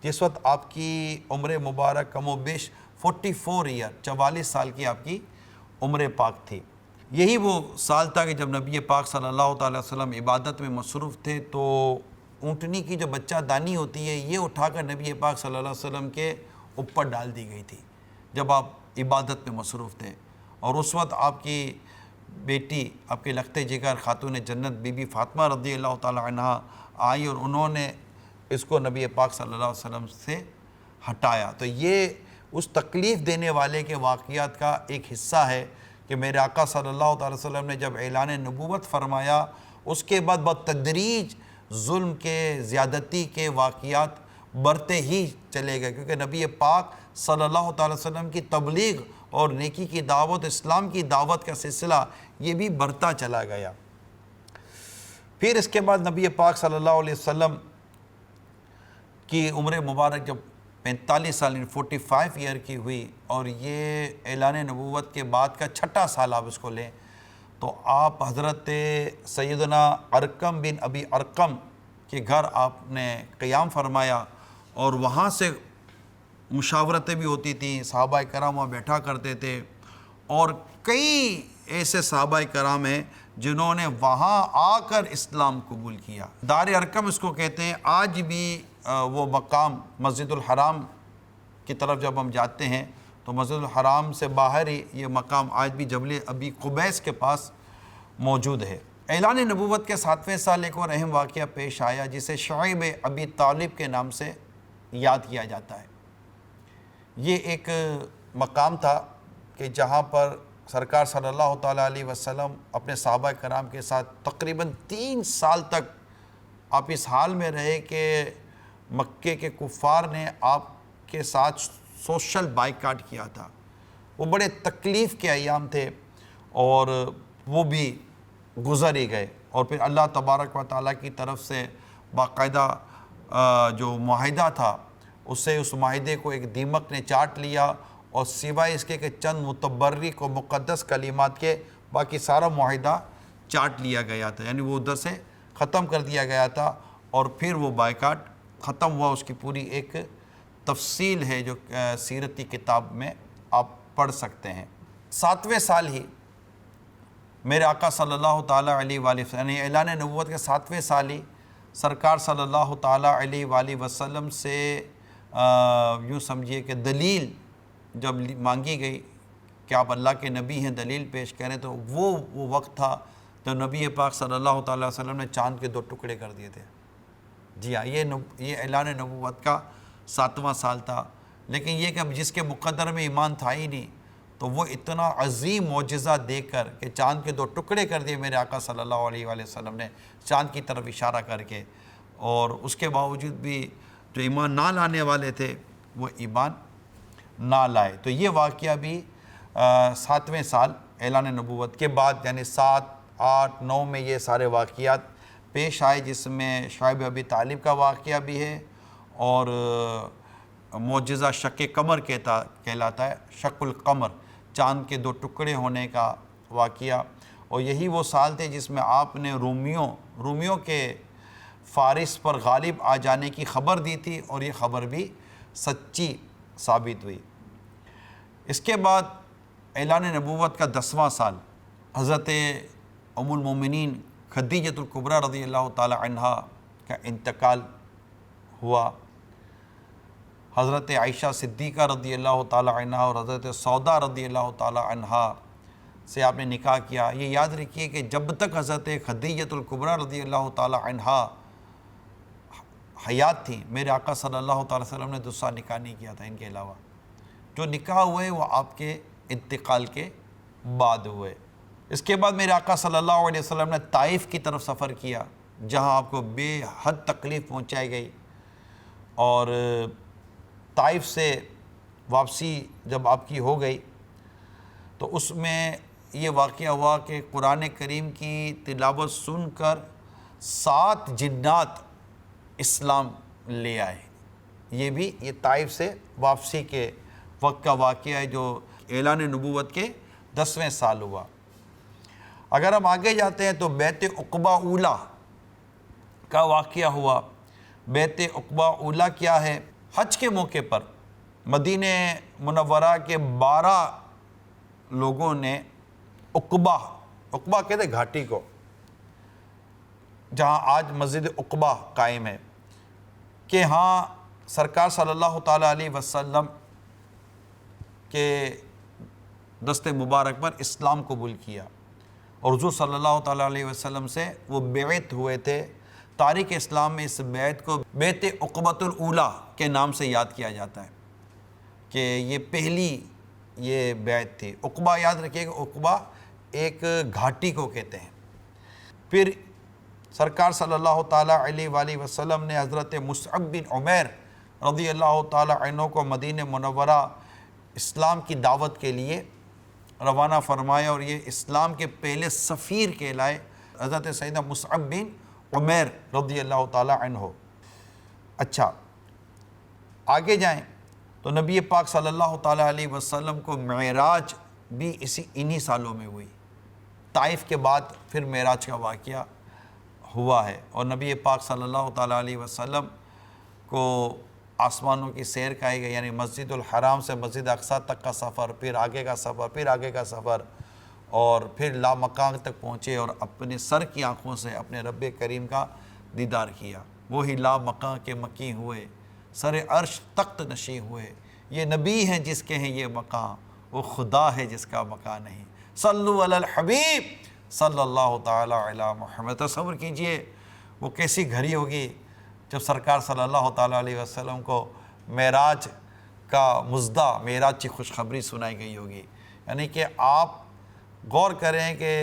جس وقت آپ کی عمر مبارک کم و بیش 44 سال کی آپ کی عمر پاک تھی۔ یہی وہ سال تھا کہ جب نبی پاک صلی اللہ تعالیٰ وسلم عبادت میں مصروف تھے تو اونٹنی کی جو بچہ دانی ہوتی ہے یہ اٹھا کر نبی پاک صلی اللہ علیہ وسلم کے اوپر ڈال دی گئی تھی جب آپ عبادت میں مصروف تھے، اور اس وقت آپ کی بیٹی آپ کے لخت جگر خاتون جنت بی بی فاطمہ رضی اللہ تعالیٰ عنہ آئی اور انہوں نے اس کو نبی پاک صلی اللہ علیہ وسلم سے ہٹایا۔ تو یہ اس تکلیف دینے والے کے واقعات کا ایک حصہ ہے کہ میرے آقا صلی اللہ تعالیٰ وسلم نے جب اعلان نبوت فرمایا اس کے بعد بتدریج ظلم کے زیادتی کے واقعات بڑھتے ہی چلے گئے، کیونکہ نبی پاک صلی اللہ تعالیٰ وسلم کی تبلیغ اور نیکی کی دعوت، اسلام کی دعوت کا سلسلہ یہ بھی بڑھتا چلا گیا۔ پھر اس کے بعد نبی پاک صلی اللہ علیہ وسلم کی عمر مبارک جب 45 سال 45 ایئر کی ہوئی اور یہ اعلان نبوت کے بعد کا 6واں سال آپ اس کو لیں تو آپ حضرت سیدنا ارقم بن ابی ارقم کے گھر آپ نے قیام فرمایا اور وہاں سے مشاورتیں بھی ہوتی تھیں، صحابہ کرام وہاں بیٹھا کرتے تھے، اور کئی ایسے صحابہ کرام ہیں جنہوں نے وہاں آ کر اسلام قبول کیا۔ دار ارقم اس کو کہتے ہیں، آج بھی وہ مقام مسجد الحرام کی طرف جب ہم جاتے ہیں تو مسجد الحرام سے باہر ہی یہ مقام آج بھی جبل ابی قبیس کے پاس موجود ہے۔ اعلان نبوت کے 7ویں سال ایک اور اہم واقعہ پیش آیا جسے شعیب ابی طالب کے نام سے یاد کیا جاتا ہے۔ یہ ایک مقام تھا کہ جہاں پر سرکار صلی اللہ تعالیٰ علیہ وسلم اپنے صحابہ کرام کے ساتھ تقریباً 3 سال تک آپ اس حال میں رہے کہ مکے کے کفار نے آپ کے ساتھ سوشل بائیکاٹ کیا تھا۔ وہ بڑے تکلیف کے ایام تھے اور وہ بھی گزر ہی گئے، اور پھر اللہ تبارک و تعالیٰ کی طرف سے باقاعدہ جو معاہدہ تھا اس معاہدے کو ایک دیمک نے چاٹ لیا، اور سوائے اس کے کہ چند متبرک و مقدس کلمات کے باقی سارا معاہدہ چاٹ لیا گیا تھا، یعنی وہ ادھر سے ختم کر دیا گیا تھا، اور پھر وہ بائیکاٹ ختم ہوا۔ اس کی پوری ایک تفصیل ہے جو سیرت کی کتاب میں آپ پڑھ سکتے ہیں۔ 7ویں سال ہی میرے آقا صلی اللہ تعالیٰ علیہ وآلہ وسلم، یعنی اعلان نبوت کے 7ویں سال ہی سرکار صلی اللہ تعالیٰ علیہ وآلہ وسلم سے یوں سمجھیے کہ دلیل جب مانگی گئی کہ آپ اللہ کے نبی ہیں، دلیل پیش کریں، تو وہ وقت تھا جب نبی پاک صلی اللہ تعالیٰ علیہ وسلم نے چاند کے 2 ٹکڑے کر دیے تھے۔ جی ہاں، یہ اعلان نبوت کا 7واں سال تھا، لیکن یہ کہ اب جس کے مقدر میں ایمان تھا ہی نہیں، تو وہ اتنا عظیم معجزہ دے کر کہ چاند کے 2 ٹکڑے کر دیے میرے آقا صلی اللہ علیہ وآلہ وسلم نے چاند کی طرف اشارہ کر کے، اور اس کے باوجود بھی جو ایمان نہ لانے والے تھے وہ ایمان نہ لائے۔ تو یہ واقعہ بھی 7ویں سال اعلان نبوت کے بعد، یعنی 7، 8، 9 میں یہ سارے واقعات پیش آئے، جس میں شعیب ابی طالب کا واقعہ بھی ہے، اور معجزہ شق قمر کہلاتا ہے، شق القمر، چاند کے 2 ٹکڑے ہونے کا واقعہ۔ اور یہی وہ سال تھے جس میں آپ نے رومیوں کے فارس پر غالب آ جانے کی خبر دی تھی، اور یہ خبر بھی سچی ثابت ہوئی۔ اس کے بعد اعلان نبوت کا 10واں سال حضرت ام المومنین خدیجۃ الکبریٰ رضی اللہ تعالی عنہا کا انتقال ہوا۔ حضرت عائشہ صدیقہ رضی اللہ تعالی عنہا اور حضرت سودا رضی اللہ تعالی عنہا سے آپ نے نکاح کیا۔ یہ یاد رکھیے کہ جب تک حضرت خدیجۃ الکبریٰ رضی اللہ تعالی عنہا حیات تھیں، میرے آقا صلی اللہ تعالی وسلم نے دوسرا نکاح نہیں کیا تھا ان کے علاوہ۔ جو نکاح ہوئے وہ آپ کے انتقال کے بعد ہوئے۔ اس کے بعد میرے آقا صلی اللہ علیہ وسلم نے طائف کی طرف سفر کیا، جہاں آپ کو بے حد تکلیف پہنچائی گئی، اور طائف سے واپسی جب آپ کی ہو گئی تو اس میں یہ واقعہ ہوا کہ قرآن کریم کی تلاوت سن کر 7 جنات اسلام لے آئے۔ یہ طائف سے واپسی کے وقت کا واقعہ ہے جو اعلان نبوت کے 10ویں سال ہوا۔ اگر ہم آگے جاتے ہیں تو بیعت عقبہ اولیٰ کا واقعہ ہوا۔ بیعت عقبہ اولیٰ کیا ہے؟ حج کے موقع پر مدینہ منورہ کے 12 لوگوں نے عقبہ کہتے ہیں گھاٹی کو، جہاں آج مسجد عقبہ قائم ہے، کہ ہاں سرکار صلی اللہ تعالیٰ علیہ وسلم کے دست مبارک پر اسلام قبول کیا، اور حضور صلی اللہ تعالیٰ علیہ وسلم سے وہ بیعت ہوئے تھے۔ تاریخ اسلام میں اس بیعت کو بیعت عقبۃ الاولیٰ کے نام سے یاد کیا جاتا ہے، کہ یہ پہلی یہ بیعت تھی۔ عقبہ یاد رکھیے کہ عقبہ ایک گھاٹی کو کہتے ہیں۔ پھر سرکار صلی اللہ تعالیٰ علیہ وآلہ وسلم نے حضرت مصعب بن عمیر رضی اللہ تعالیٰ عنہ کو مدینہ منورہ اسلام کی دعوت کے لیے روانہ فرمایا، اور یہ اسلام کے پہلے سفیر کہلائے، حضرت سیدنا مصعب بن عمیر رضی اللہ تعالیٰ عنہ۔ اچھا، آگے جائیں تو نبی پاک صلی اللہ تعالیٰ علیہ وسلم کو معراج بھی انہی سالوں میں ہوئی۔ طائف کے بعد پھر معراج کا واقعہ ہوا ہے، اور نبی پاک صلی اللہ تعالیٰ علیہ وسلم کو آسمانوں کی سیر کرائی گئی، یعنی مسجد الحرام سے مسجد اقصیٰ تک کا سفر، پھر آگے کا سفر، پھر آگے کا سفر، اور پھر لامکان تک پہنچے اور اپنے سر کی آنکھوں سے اپنے رب کریم کا دیدار کیا۔ وہی لا مکاں کے مکی ہوئے، سر عرش تخت نشیں ہوئے، یہ نبی ہیں جس کے ہیں یہ مقام، وہ خدا ہے جس کا مکان نہیں۔ صلو علی الحبیب صلی اللہ تعالی علی محمد۔ تصور کیجئے وہ کیسی گھڑی ہوگی جب سرکار صلی اللہ تعالی علیہ وسلم کو معراج کا مژدہ، معراج کی خوشخبری سنائی گئی ہوگی۔ یعنی کہ آپ غور کریں کہ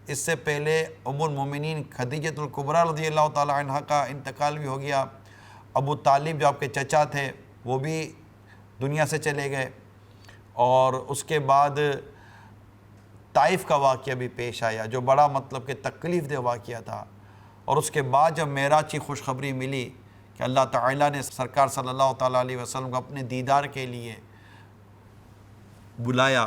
اس سے پہلے ام المومنین خدیجۃ الکبریٰ رضی اللہ تعالی عنہ کا انتقال بھی ہو گیا، ابو طالب جو آپ کے چچا تھے وہ بھی دنیا سے چلے گئے، اور اس کے بعد طائف کا واقعہ بھی پیش آیا جو بڑا مطلب کہ تکلیف دہ واقعہ تھا، اور اس کے بعد جب معراج کی خوشخبری ملی کہ اللہ تعالیٰ نے سرکار صلی اللہ تعالیٰ علیہ وسلم کو اپنے دیدار کے لیے بلایا،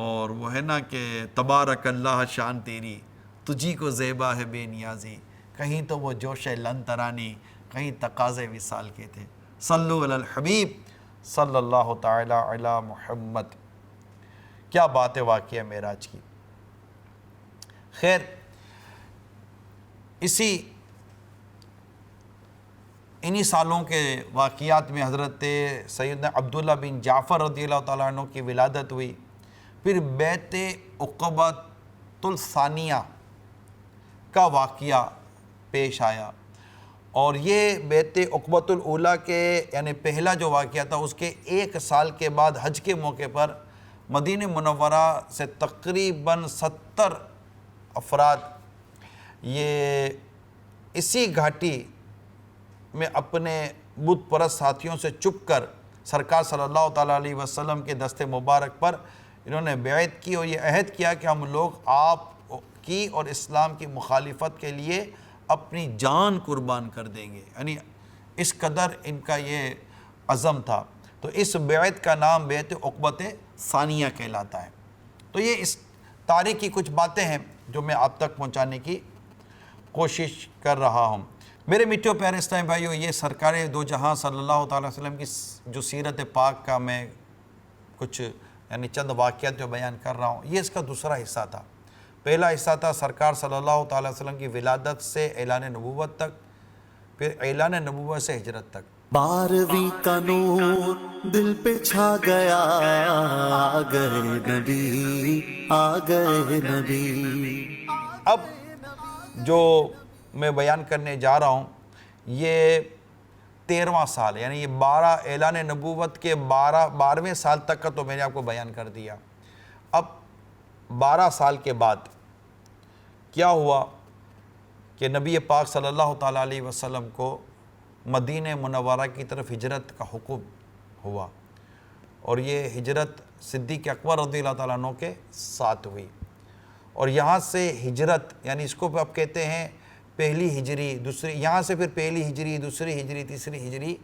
اور وہ ہے نا کہ تبارک اللہ شان تیری، تجھی کو زیبا ہے بے نیازی، کہیں تو وہ جوش لن ترانی، کہیں تقاضے وصال کے تھے۔ صلو علی الحبیب صلی اللہ تعالی علی محمد۔ کیا بات ہے واقعہ معراج کی۔ خیر، انہی سالوں کے واقعات میں حضرت سیدنا عبداللہ بن جعفر رضی اللہ تعالیٰ عنہ کی ولادت ہوئی، پھر بیعت عقبۃ الثانیہ کا واقعہ پیش آیا، اور یہ بیعت عقبۃ الاولیٰ کے یعنی پہلا جو واقعہ تھا اس کے 1 سال کے بعد حج کے موقع پر مدینہ منورہ سے تقریباً 70 افراد یہ اسی گھاٹی میں اپنے بت پرست ساتھیوں سے چھپ کر سرکار صلی اللہ تعالیٰ علیہ وسلم کے دست مبارک پر انہوں نے بیعت کی، اور یہ عہد کیا کہ ہم لوگ آپ کی اور اسلام کی مخالفت کے لیے اپنی جان قربان کر دیں گے، یعنی اس قدر ان کا یہ عزم تھا۔ تو اس بیعت کا نام بیعت عقبۃ ثانیہ کہلاتا ہے۔ تو یہ اس تاریخ کی کچھ باتیں ہیں جو میں آپ تک پہنچانے کی کوشش کر رہا ہوں۔ میرے میٹھے پیارے اسلامی بھائیو، یہ سرکار دو جہاں صلی اللہ تعالیٰ علیہ وسلم کی جو سیرت پاک کا میں کچھ یعنی چند واقعات جو بیان کر رہا ہوں، یہ اس کا دوسرا حصہ تھا۔ پہلا حصہ تھا سرکار صلی اللہ تعالیٰ علیہ وسلم کی ولادت سے اعلان نبوت تک، پھر اعلان نبوت سے ہجرت تک۔ 12ویں کا نور دل پہ چھا گیا، آ گئے نبی، آ گئے نبی۔ اب جو میں بیان کرنے جا رہا ہوں یہ 13واں سال، یعنی یہ 12 اعلان نبوت کے 12ویں سال تک کا تو میں نے آپ کو بیان کر دیا۔ اب 12 سال کے بعد کیا ہوا کہ نبی پاک صلی اللہ تعالیٰ علیہ وسلم کو مدینہ منورہ کی طرف ہجرت کا حکم ہوا، اور یہ ہجرت صدیق اکبر رضی اللہ تعالیٰ عنہ کے ساتھ ہوئی، اور یہاں سے ہجرت یعنی اس کو آپ کہتے ہیں پہلی ہجری، دوسری، یہاں سے پھر پہلی ہجری، دوسری ہجری، تیسری ہجری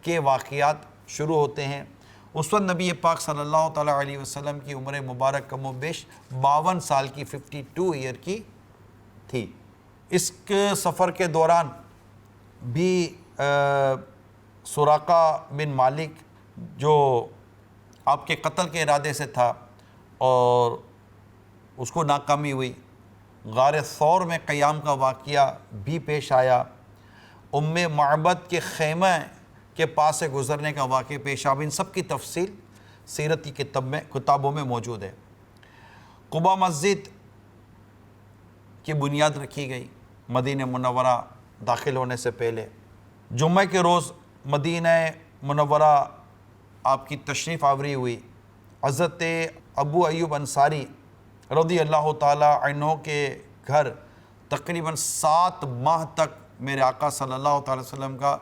کے واقعات شروع ہوتے ہیں۔ اس وقت نبی پاک صلی اللہ تعالیٰ علیہ وسلم کی عمر مبارک کم و بیش 52 سال کی 52 ایئر کی تھی۔ اس کے سفر کے دوران بھی سراقہ بن مالک جو آپ کے قتل کے ارادے سے تھا اور اس کو ناکامی ہوئی، غار ثور میں قیام کا واقعہ بھی پیش آیا، ام معبد کے خیمہ کے پاس سے گزرنے کا واقعہ پیش آیا۔ ان سب کی تفصیل سیرت کی کتابوں میں موجود ہے۔ قباء مسجد کی بنیاد رکھی گئی مدینہ منورہ داخل ہونے سے پہلے۔ جمعہ کے روز مدینہ منورہ آپ کی تشریف آوری ہوئی۔ حضرت ابو ایوب انصاری رضی اللہ تعالیٰ عنہ کے گھر تقریباً 7 ماہ تک میرے آقا صلی اللہ تعالیٰ وسلم کا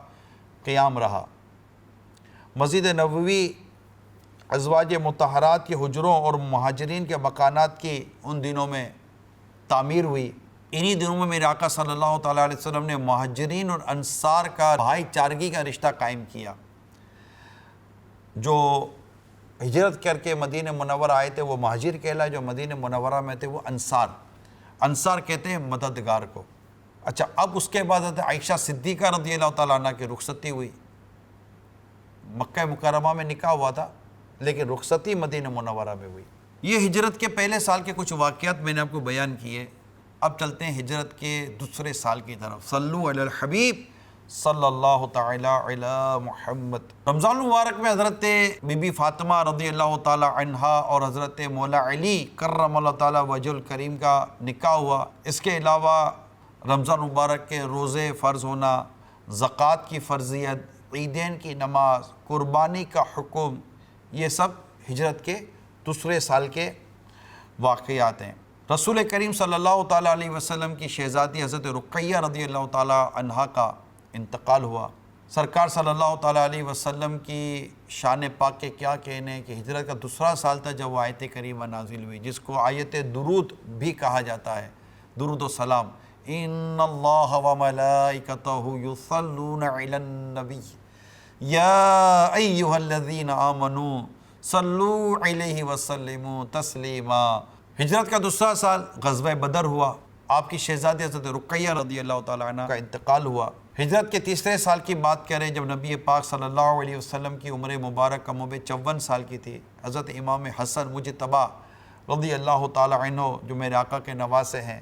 قیام رہا۔ مسجد نبوی ازواج مطہرات کے حجروں اور مہاجرین کے مکانات کی ان دنوں میں تعمیر ہوئی۔ انہی دنوں میں میرے آقا صلی اللہ تعالیٰ علیہ وسلم نے مہاجرین اور انصار کا بھائی چارگی کا رشتہ قائم کیا۔ جو ہجرت کر کے مدینہ منورہ آئے تھے وہ مہاجر کہلائے، جو مدینہ منورہ میں تھے وہ انصار۔ انصار کہتے ہیں مددگار کو۔ اچھا، اب اس کے بعد عائشہ صدیقہ رضی اللہ تعالیٰ عنہ کی رخصتی ہوئی۔ مکہ مکرمہ میں نکاح ہوا تھا لیکن رخصتی مدینہ منورہ میں ہوئی۔ یہ ہجرت کے پہلے سال کے کچھ واقعات میں نے آپ کو بیان کیے۔ اب چلتے ہیں ہجرت کے دوسرے سال کی طرف۔ صلو علی الحبیب صلی اللہ تعالی علی محمد۔ رمضان المبارک میں حضرت بی بی فاطمہ رضی اللہ تعالی عنہا اور حضرت مولا علی کرم اللہ تعالی وجہ الکریم کا نکاح ہوا۔ اس کے علاوہ رمضان المبارک کے روزے فرض ہونا، زکوٰۃ کی فرضیت، عیدین کی نماز، قربانی کا حکم، یہ سب ہجرت کے دوسرے سال کے واقعات ہیں۔ رسول کریم صلی اللہ تعالیٰ علیہ وسلم کی شہزادی حضرت رقیہ رضی اللہ تعالیٰ عنہا کا انتقال ہوا۔ سرکار صلی اللہ تعالیٰ علیہ وسلم کی شان پاک کے کیا کہنے کہ ہجرت کا دوسرا سال تھا جب وہ آیت کریمہ نازل ہوئی، جس کو آیت درود بھی کہا جاتا ہے، درود و سلام۔ ان اللہ و ملائکتہ یصلون علی النبی یا ایہا الذین آمنوا صلو علیہ وسلموا تسلیما۔ ہجرت کا دوسرا سال غزوہ بدر ہوا، آپ کی شہزادی حضرت رقیہ رضی اللہ تعالیٰ عنہ کا انتقال ہوا۔ ہجرت کے تیسرے سال کی بات کریں جب نبی پاک صلی اللہ علیہ وسلم کی عمر مبارک کم و بیش 54 سال کی تھی، حضرت امام حسن مجتبیٰ رضی اللہ تعالیٰ عنہ جو میرے آقا کے نواسے ہیں،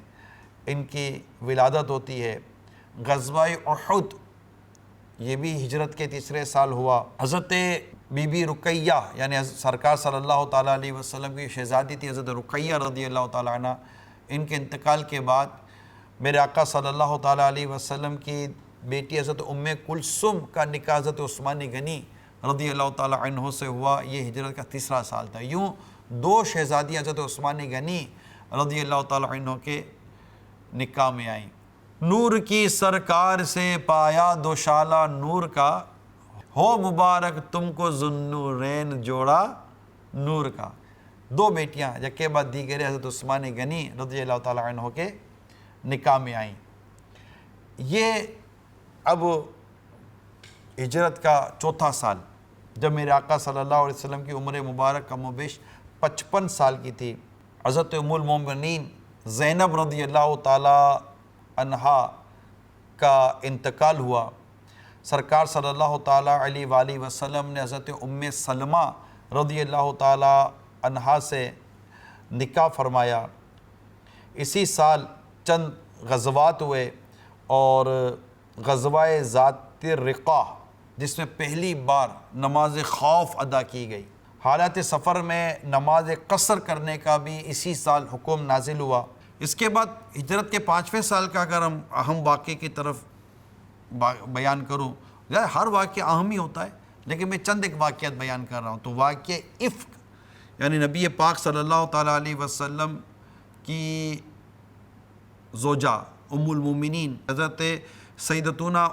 ان کی ولادت ہوتی ہے۔ غزوہ احد یہ بھی ہجرت کے تیسرے سال ہوا۔ حضرت بی بی رقیہ یعنی سرکار صلی اللہ تعالیٰ علیہ وسلم کی شہزادی تھی حضرت رقیہ رضی اللہ تعالیٰ عنہ، ان کے انتقال کے بعد میرے آقا صلی اللہ تعالیٰ علیہ وسلم کی بیٹی حضرت ام کلثوم کا نکاح حضرت عثمان غنی رضی اللہ تعالیٰ عنہ سے ہوا۔ یہ ہجرت کا تیسرا سال تھا۔ یوں دو شہزادی حضرت عثمان غنی رضی اللہ تعالیٰ عنہ کے نکاح میں آئیں۔ نور کی سرکار سے پایا دوشالہ نور کا، ہو مبارک تم کو ذوالنورین جوڑا نور کا۔ دو بیٹیاں یکے بعد دیگر حضرت عثمان غنی رضی اللہ تعالیٰ عنہ کے نکاح میں آئیں۔ یہ اب ہجرت کا چوتھا سال جب میرے آقا صلی اللہ علیہ وسلم کی عمر مبارک کم و بیش 55 سال کی تھی، حضرت ام المومنین زینب رضی اللہ تعالیٰ عنہا کا انتقال ہوا۔ سرکار صلی اللہ تعالیٰ علیہ وآلہ وسلم نے حضرت ام سلمہ رضی اللہ تعالیٰ عنہا سے نکاح فرمایا۔ اسی سال چند غزوات ہوئے اور غزوہ ذات الرقاع جس میں پہلی بار نماز خوف ادا کی گئی، حالات سفر میں نماز قصر کرنے کا بھی اسی سال حکم نازل ہوا۔ اس کے بعد ہجرت کے 5ویں سال کا اگر ہم اہم واقعے کی طرف بیان کروں، ہر واقعہ اہم ہی ہوتا ہے لیکن میں چند ایک واقعات بیان کر رہا ہوں، تو واقعہ افک یعنی نبی پاک صلی اللہ تعالیٰ علیہ وسلم کی زوجہ ام المومنین حضرت سیدتنا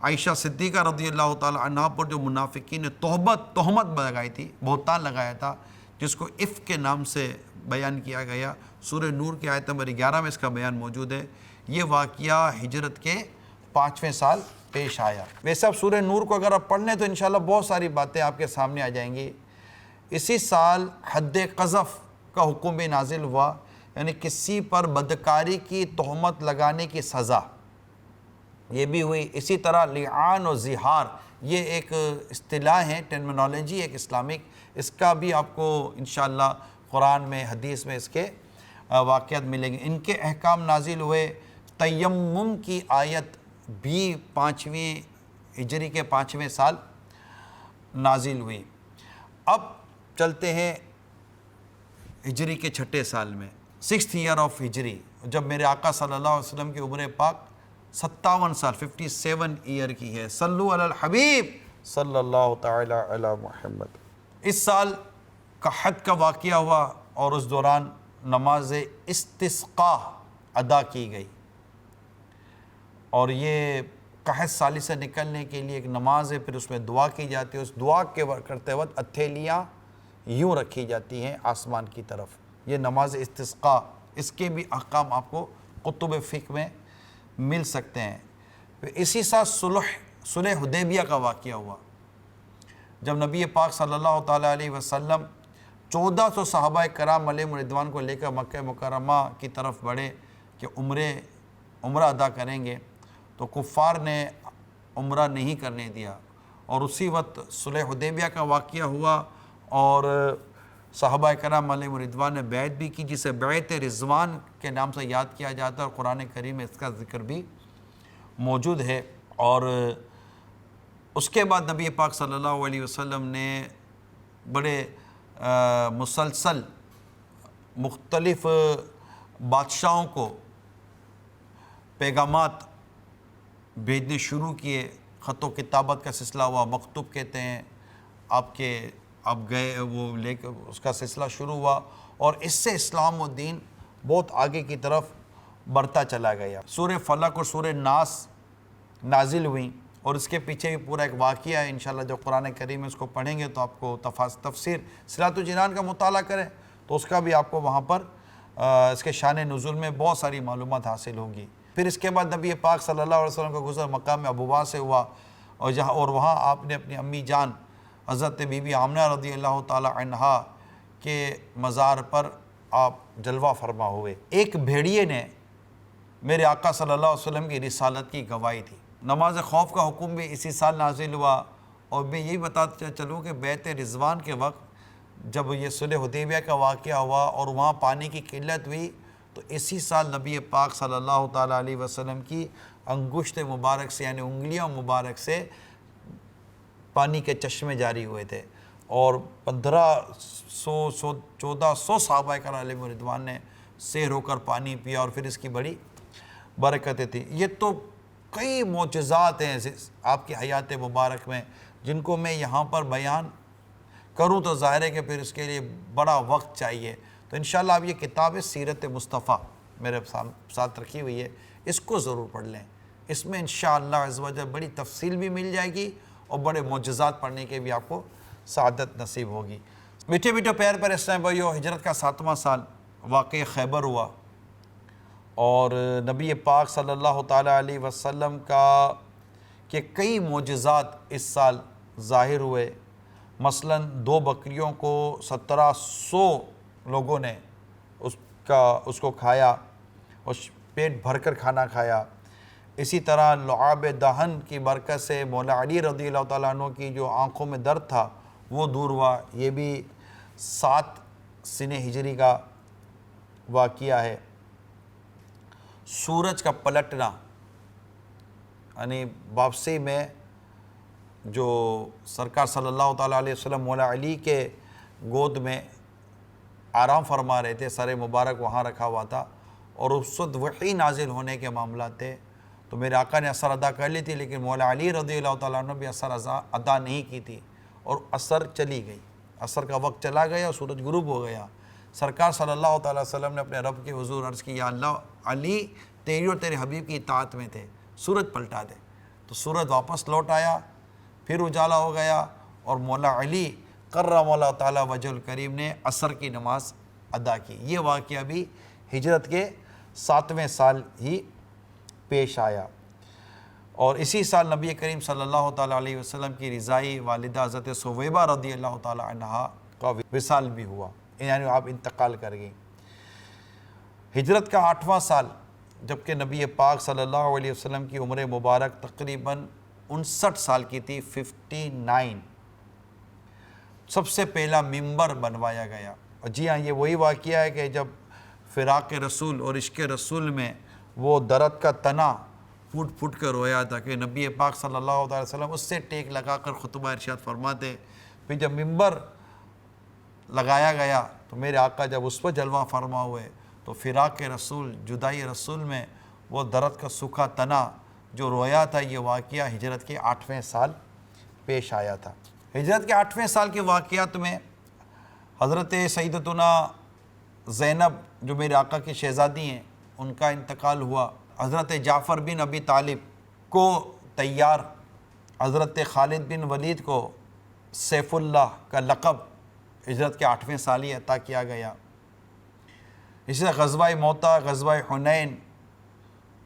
عائشہ صدیقہ رضی اللہ تعالیٰ عنہ پر جو منافقین نے تہمت لگائی تھی، بہتان لگایا تھا، جس کو افک کے نام سے بیان کیا گیا، سورہ نور کی آیت نمبر 11 میں اس کا بیان موجود ہے۔ یہ واقعہ ہجرت کے 5ویں سال پیش آیا۔ ویسے اب سورہ نور کو اگر آپ پڑھ لیں تو انشاءاللہ بہت ساری باتیں آپ کے سامنے آ جائیں گی۔ اسی سال حد قذف کا حکم بھی نازل ہوا، یعنی کسی پر بدکاری کی تہمت لگانے کی سزا، یہ بھی ہوئی۔ اسی طرح لعان و زہار یہ ایک اصطلاح ہے، ٹرمینالوجی ایک اسلامک، اس کا بھی آپ کو انشاءاللہ قرآن میں حدیث میں اس کے واقعات ملیں گے۔ ان کے احکام نازل ہوئے۔ تیمم کی آیت بھی 5ویں ہجری کے 5ویں سال نازل ہوئی۔ اب چلتے ہیں ہجری کے 6 سال میں، 6th year of ہجری، جب میرے آقا صلی اللہ علیہ وسلم کی عمر پاک 57 سال 57 ایئر کی ہے۔ صلو علی الحبیب صلی اللہ تعالی علی محمد۔ اس سال قحط کا واقعہ ہوا اور اس دوران نماز استسقاء ادا کی گئی، اور یہ قحط سالی سے نکلنے کے لیے ایک نماز ہے، پھر اس میں دعا کی جاتی ہے۔ اس دعا کے کرتے وقت ہتھیلیاں یوں رکھی جاتی ہیں آسمان کی طرف، یہ نماز استسقاء، اس کے بھی احکام آپ کو کتب فقہ میں مل سکتے ہیں۔ اسی ساتھ صلح حدیبیہ کا واقعہ ہوا، جب نبی پاک صلی اللہ تعالیٰ علیہ وسلم 1400 صحابہ کرام علیہم رضوان کو لے کر مکہ مکرمہ کی طرف بڑھے کہ عمرہ ادا کریں گے، تو کفار نے عمرہ نہیں کرنے دیا، اور اسی وقت صلح حدیبیہ کا واقعہ ہوا اور صحابہ کرام علیہم رضوان نے بیعت بھی کی، جسے بیعت رضوان کے نام سے یاد کیا جاتا ہے، اور قرآن کریم میں اس کا ذکر بھی موجود ہے۔ اور اس کے بعد نبی پاک صلی اللہ علیہ وسلم نے بڑے مسلسل مختلف بادشاہوں کو پیغامات بھیجنے شروع کیے. خط و کتابت کا سلسلہ ہوا، مکتوب کہتے ہیں، آپ گئے وہ لے کے اس کا سلسلہ شروع ہوا، اور اس سے اسلام و دین بہت آگے کی طرف بڑھتا چلا گیا. سورہ فلق اور سورہ ناس نازل ہوئیں، اور اس کے پیچھے بھی پورا ایک واقعہ ہے. انشاءاللہ جو قرآن کریم ہے اس کو پڑھیں گے تو آپ کو تفسیر صراط الجنان کا مطالعہ کریں تو اس کا بھی آپ کو وہاں پر اس کے شان نزول میں بہت ساری معلومات حاصل ہوں گی. پھر اس کے بعد نبی پاک صلی اللہ علیہ وسلم کا گزر مقام ابوا سے ہوا، اور وہاں آپ نے اپنی امی جان حضرت بی بی آمنہ رضی اللہ تعالی عنہا کے مزار پر آپ جلوہ فرما ہوئے. ایک بھیڑیے نے میرے آقا صلی اللہ علیہ وسلم کی رسالت کی گواہی تھی. نماز خوف کا حکم بھی اسی سال نازل ہوا. اور میں یہی بتاتا چلوں کہ بیعت رضوان کے وقت جب یہ صلح حدیبیہ کا واقعہ ہوا اور وہاں پانی کی قلت ہوئی تو اسی سال نبی پاک صلی اللہ تعالیٰ علیہ وسلم کی انگشت مبارک سے یعنی انگلیاں مبارک سے پانی کے چشمے جاری ہوئے تھے، اور 1400 صحابہ کرام علیہم رضوان نے سیر ہو کر پانی پیا، اور پھر اس کی بڑی برکتیں تھیں. یہ تو کئی معجزات ہیں آپ کی حیات مبارک میں جن کو میں یہاں پر بیان کروں تو ظاہر ہے کہ پھر اس کے لیے بڑا وقت چاہیے. تو انشاءاللہ آپ یہ کتاب سیرت مصطفیٰ میرے ساتھ رکھی ہوئی ہے، اس کو ضرور پڑھ لیں. اس میں انشاءاللہ عز و جل بڑی تفصیل بھی مل جائے گی اور بڑے معجزات پڑھنے کے بھی آپ کو سعادت نصیب ہوگی. میٹھے میٹھے پیر پر اس ٹائم بھائیو ہجرت کا 7واں سال واقع خیبر ہوا، اور نبی پاک صلی اللہ تعالیٰ علیہ وسلم کے کئی معجزات اس سال ظاہر ہوئے. مثلاً 2 بکریوں کو 1700 لوگوں نے اس کو کھایا اور پیٹ بھر کر کھانا کھایا. اسی طرح لعاب دہن کی برکت سے مولا علی رضی اللہ تعالیٰ عنہ کی جو آنکھوں میں درد تھا وہ دور ہوا. یہ بھی 7 سنہ ہجری کا واقعہ ہے. سورج کا پلٹنا یعنی واپسی میں جو سرکار صلی اللہ تعالیٰ علیہ وسلم مولا علی کے گود میں آرام فرما رہے تھے، سر مبارک وہاں رکھا ہوا تھا، اور اس وقت وحی نازل ہونے کے معاملات تھے. تو میرے آقا نے اثر ادا کر لی تھی، لیکن مولا علی رضی اللہ تعالیٰ عنہ بھی اثر ادا نہیں کی تھی، اور اثر چلی گئی. اثر کا وقت چلا گیا اور سورج غروب ہو گیا. سرکار صلی اللہ تعالیٰ وسلم نے اپنے رب کے حضور عرض کی، یا اللہ علی تیری اور تیرے حبیب کی اطاعت میں تھے، سورج پلٹا دے. تو سورج واپس لوٹ آیا، پھر اجالا ہو گیا، اور مولا علی کرم اللہ تعالیٰ وجہ الکریم نے عصر کی نماز ادا کی. یہ واقعہ بھی ہجرت کے 7ویں سال ہی پیش آیا. اور اسی سال نبی کریم صلی اللہ تعالیٰ علیہ وسلم کی رضائی والدہ حضرت ثویبہ رضی اللہ تعالیٰ عنہا کا وصال بھی ہوا، یعنی آپ انتقال کر گئی. ہجرت کا 8واں سال جبکہ نبی پاک صلی اللہ علیہ وسلم کی عمر مبارک تقریباً 59 سال کی تھی، 59، سب سے پہلا منبر بنوایا گیا. اور جی ہاں، یہ وہی واقعہ ہے کہ جب فراق رسول اور عشق رسول میں وہ درد کا تنا پھوٹ پھوٹ کر رویا تھا کہ نبی پاک صلی اللہ علیہ وسلم اس سے ٹیک لگا کر خطبہ ارشاد فرماتے. پھر جب منبر لگایا گیا تو میرے آقا جب اس پر جلوہ فرما ہوئے تو فراق رسول، جدائی رسول میں وہ درد کا سوکھا تنا جو رویا تھا، یہ واقعہ ہجرت کے 8ویں سال پیش آیا تھا. ہجرت کے 8ویں سال کے واقعات میں حضرت سیدتنا زینب جو میرے آقا کی شہزادی ہیں ان کا انتقال ہوا. حضرت جعفر بن ابی طالب کو تیار، حضرت خالد بن ولید کو سیف اللہ کا لقب ہجرت کے 8ویں سال ہی عطا کیا گیا. اسی طرح غزوہ موتا، غزوہ حنین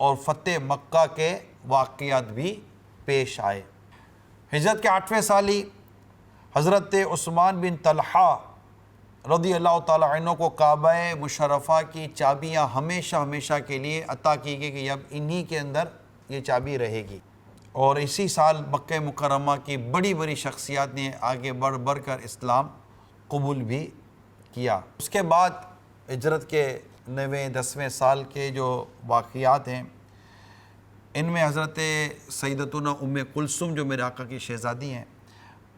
اور فتح مکہ کے واقعات بھی پیش آئے. ہجرت کے 8ویں سال ہی حضرت عثمان بن طلحہ رضی اللہ تعالیٰ عنہ کو کعبہ مشرفہ کی چابیاں ہمیشہ ہمیشہ کے لیے عطا کی گئی کہ اب انہی کے اندر یہ چابی رہے گی. اور اسی سال مکہ مکرمہ کی بڑی بڑی شخصیات نے آگے بڑھ بڑھ کر اسلام قبول بھی کیا. اس کے بعد ہجرت کے 9ویں 10ویں سال کے جو واقعات ہیں ان میں حضرت سیدتنا ام کلثوم جو میرے آقا کی شہزادی ہیں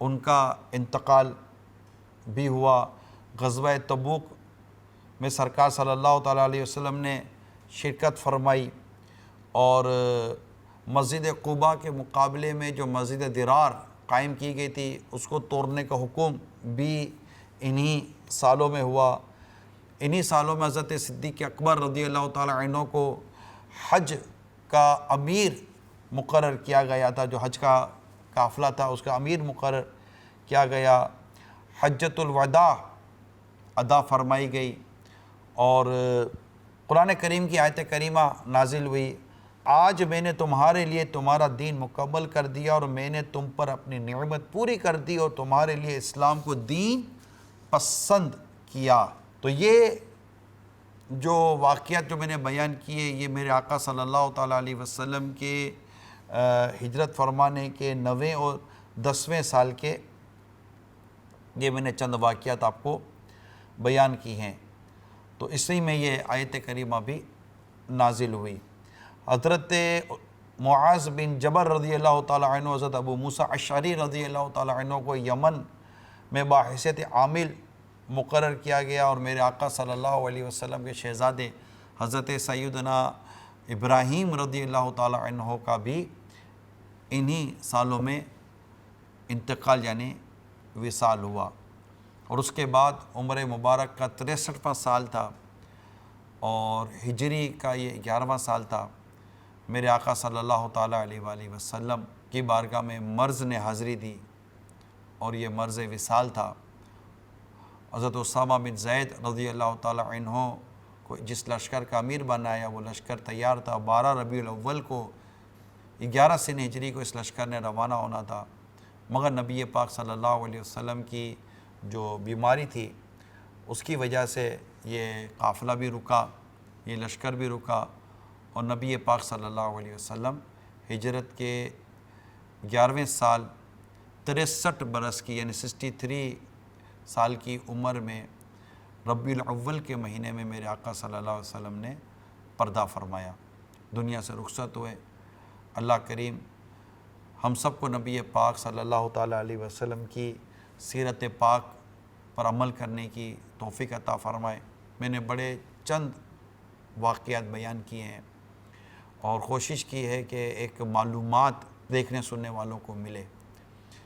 ان کا انتقال بھی ہوا۔ غزوہ تبوک میں سرکار صلی اللہ تعالیٰ علیہ وسلم نے شرکت فرمائی، اور مسجد قباء کے مقابلے میں جو مسجد درار قائم کی گئی تھی اس کو توڑنے کا حکم بھی انہی سالوں میں ہوا۔ انہی سالوں میں حضرت صدیق اکبر رضی اللہ تعالیٰ عنہ کو حج کا امیر مقرر کیا گیا تھا، جو حج کا قافلہ تھا اس کا امیر مقرر کیا گیا۔ حجۃ الوداع ادا فرمائی گئی، اور قرآن کریم کی آیت کریمہ نازل ہوئی، آج میں نے تمہارے لیے تمہارا دین مکمل کر دیا اور میں نے تم پر اپنی نعمت پوری کر دی اور تمہارے لیے اسلام کو دین پسند کیا۔ تو یہ جو واقعات جو میں نے بیان کیے یہ میرے آقا صلی اللہ تعالیٰ علیہ وسلم کے ہجرت فرمانے کے 9ویں اور 10ویں سال کے یہ میں نے چند واقعات آپ کو بیان کی ہیں۔ تو اسی میں یہ آیت کریمہ بھی نازل ہوئی۔ حضرت معاذ بن جبل رضی اللہ تعالیٰ عنہ، حضرت ابو موسیٰ اشعری رضی اللہ تعالیٰ عنہ کو یمن میں بحیثیت عامل مقرر کیا گیا، اور میرے آقا صلی اللہ علیہ وسلم کے شہزادے حضرت سیدنا ابراہیم رضی اللہ تعالیٰ عنہ کا بھی انہی سالوں میں انتقال یعنی وصال ہوا۔ اور اس کے بعد عمر مبارک کا 63واں سال تھا، اور ہجری کا یہ 11واں سال تھا۔ میرے آقا صلی اللہ تعالیٰ علیہ وآلہ وسلم کی بارگاہ میں مرض نے حاضری دی، اور یہ مرض وصال تھا۔ حضرت اسامہ بن زید رضی اللہ تعالیٰ عنہ کو جس لشکر کا امیر بنایا وہ لشکر تیار تھا۔ 12 ربیع الاول کو 11 سن ہجری کو اس لشکر نے روانہ ہونا تھا، مگر نبی پاک صلی اللہ علیہ وسلم کی جو بیماری تھی اس کی وجہ سے یہ قافلہ بھی رکا، یہ لشکر بھی رکا، اور نبی پاک صلی اللہ علیہ وسلم ہجرت کے 11ویں سال 63 برس کی یعنی 63 سال کی عمر میں ربیع الاول کے مہینے میں میرے آقا صلی اللہ علیہ وسلم نے پردہ فرمایا، دنیا سے رخصت ہوئے۔ اللہ کریم ہم سب کو نبی پاک صلی اللہ تعالیٰ علیہ وسلم کی سیرت پاک پر عمل کرنے کی توفیق عطا فرمائے۔ میں نے بڑے چند واقعات بیان کیے ہیں، اور کوشش کی ہے کہ ایک معلومات دیکھنے سننے والوں کو ملے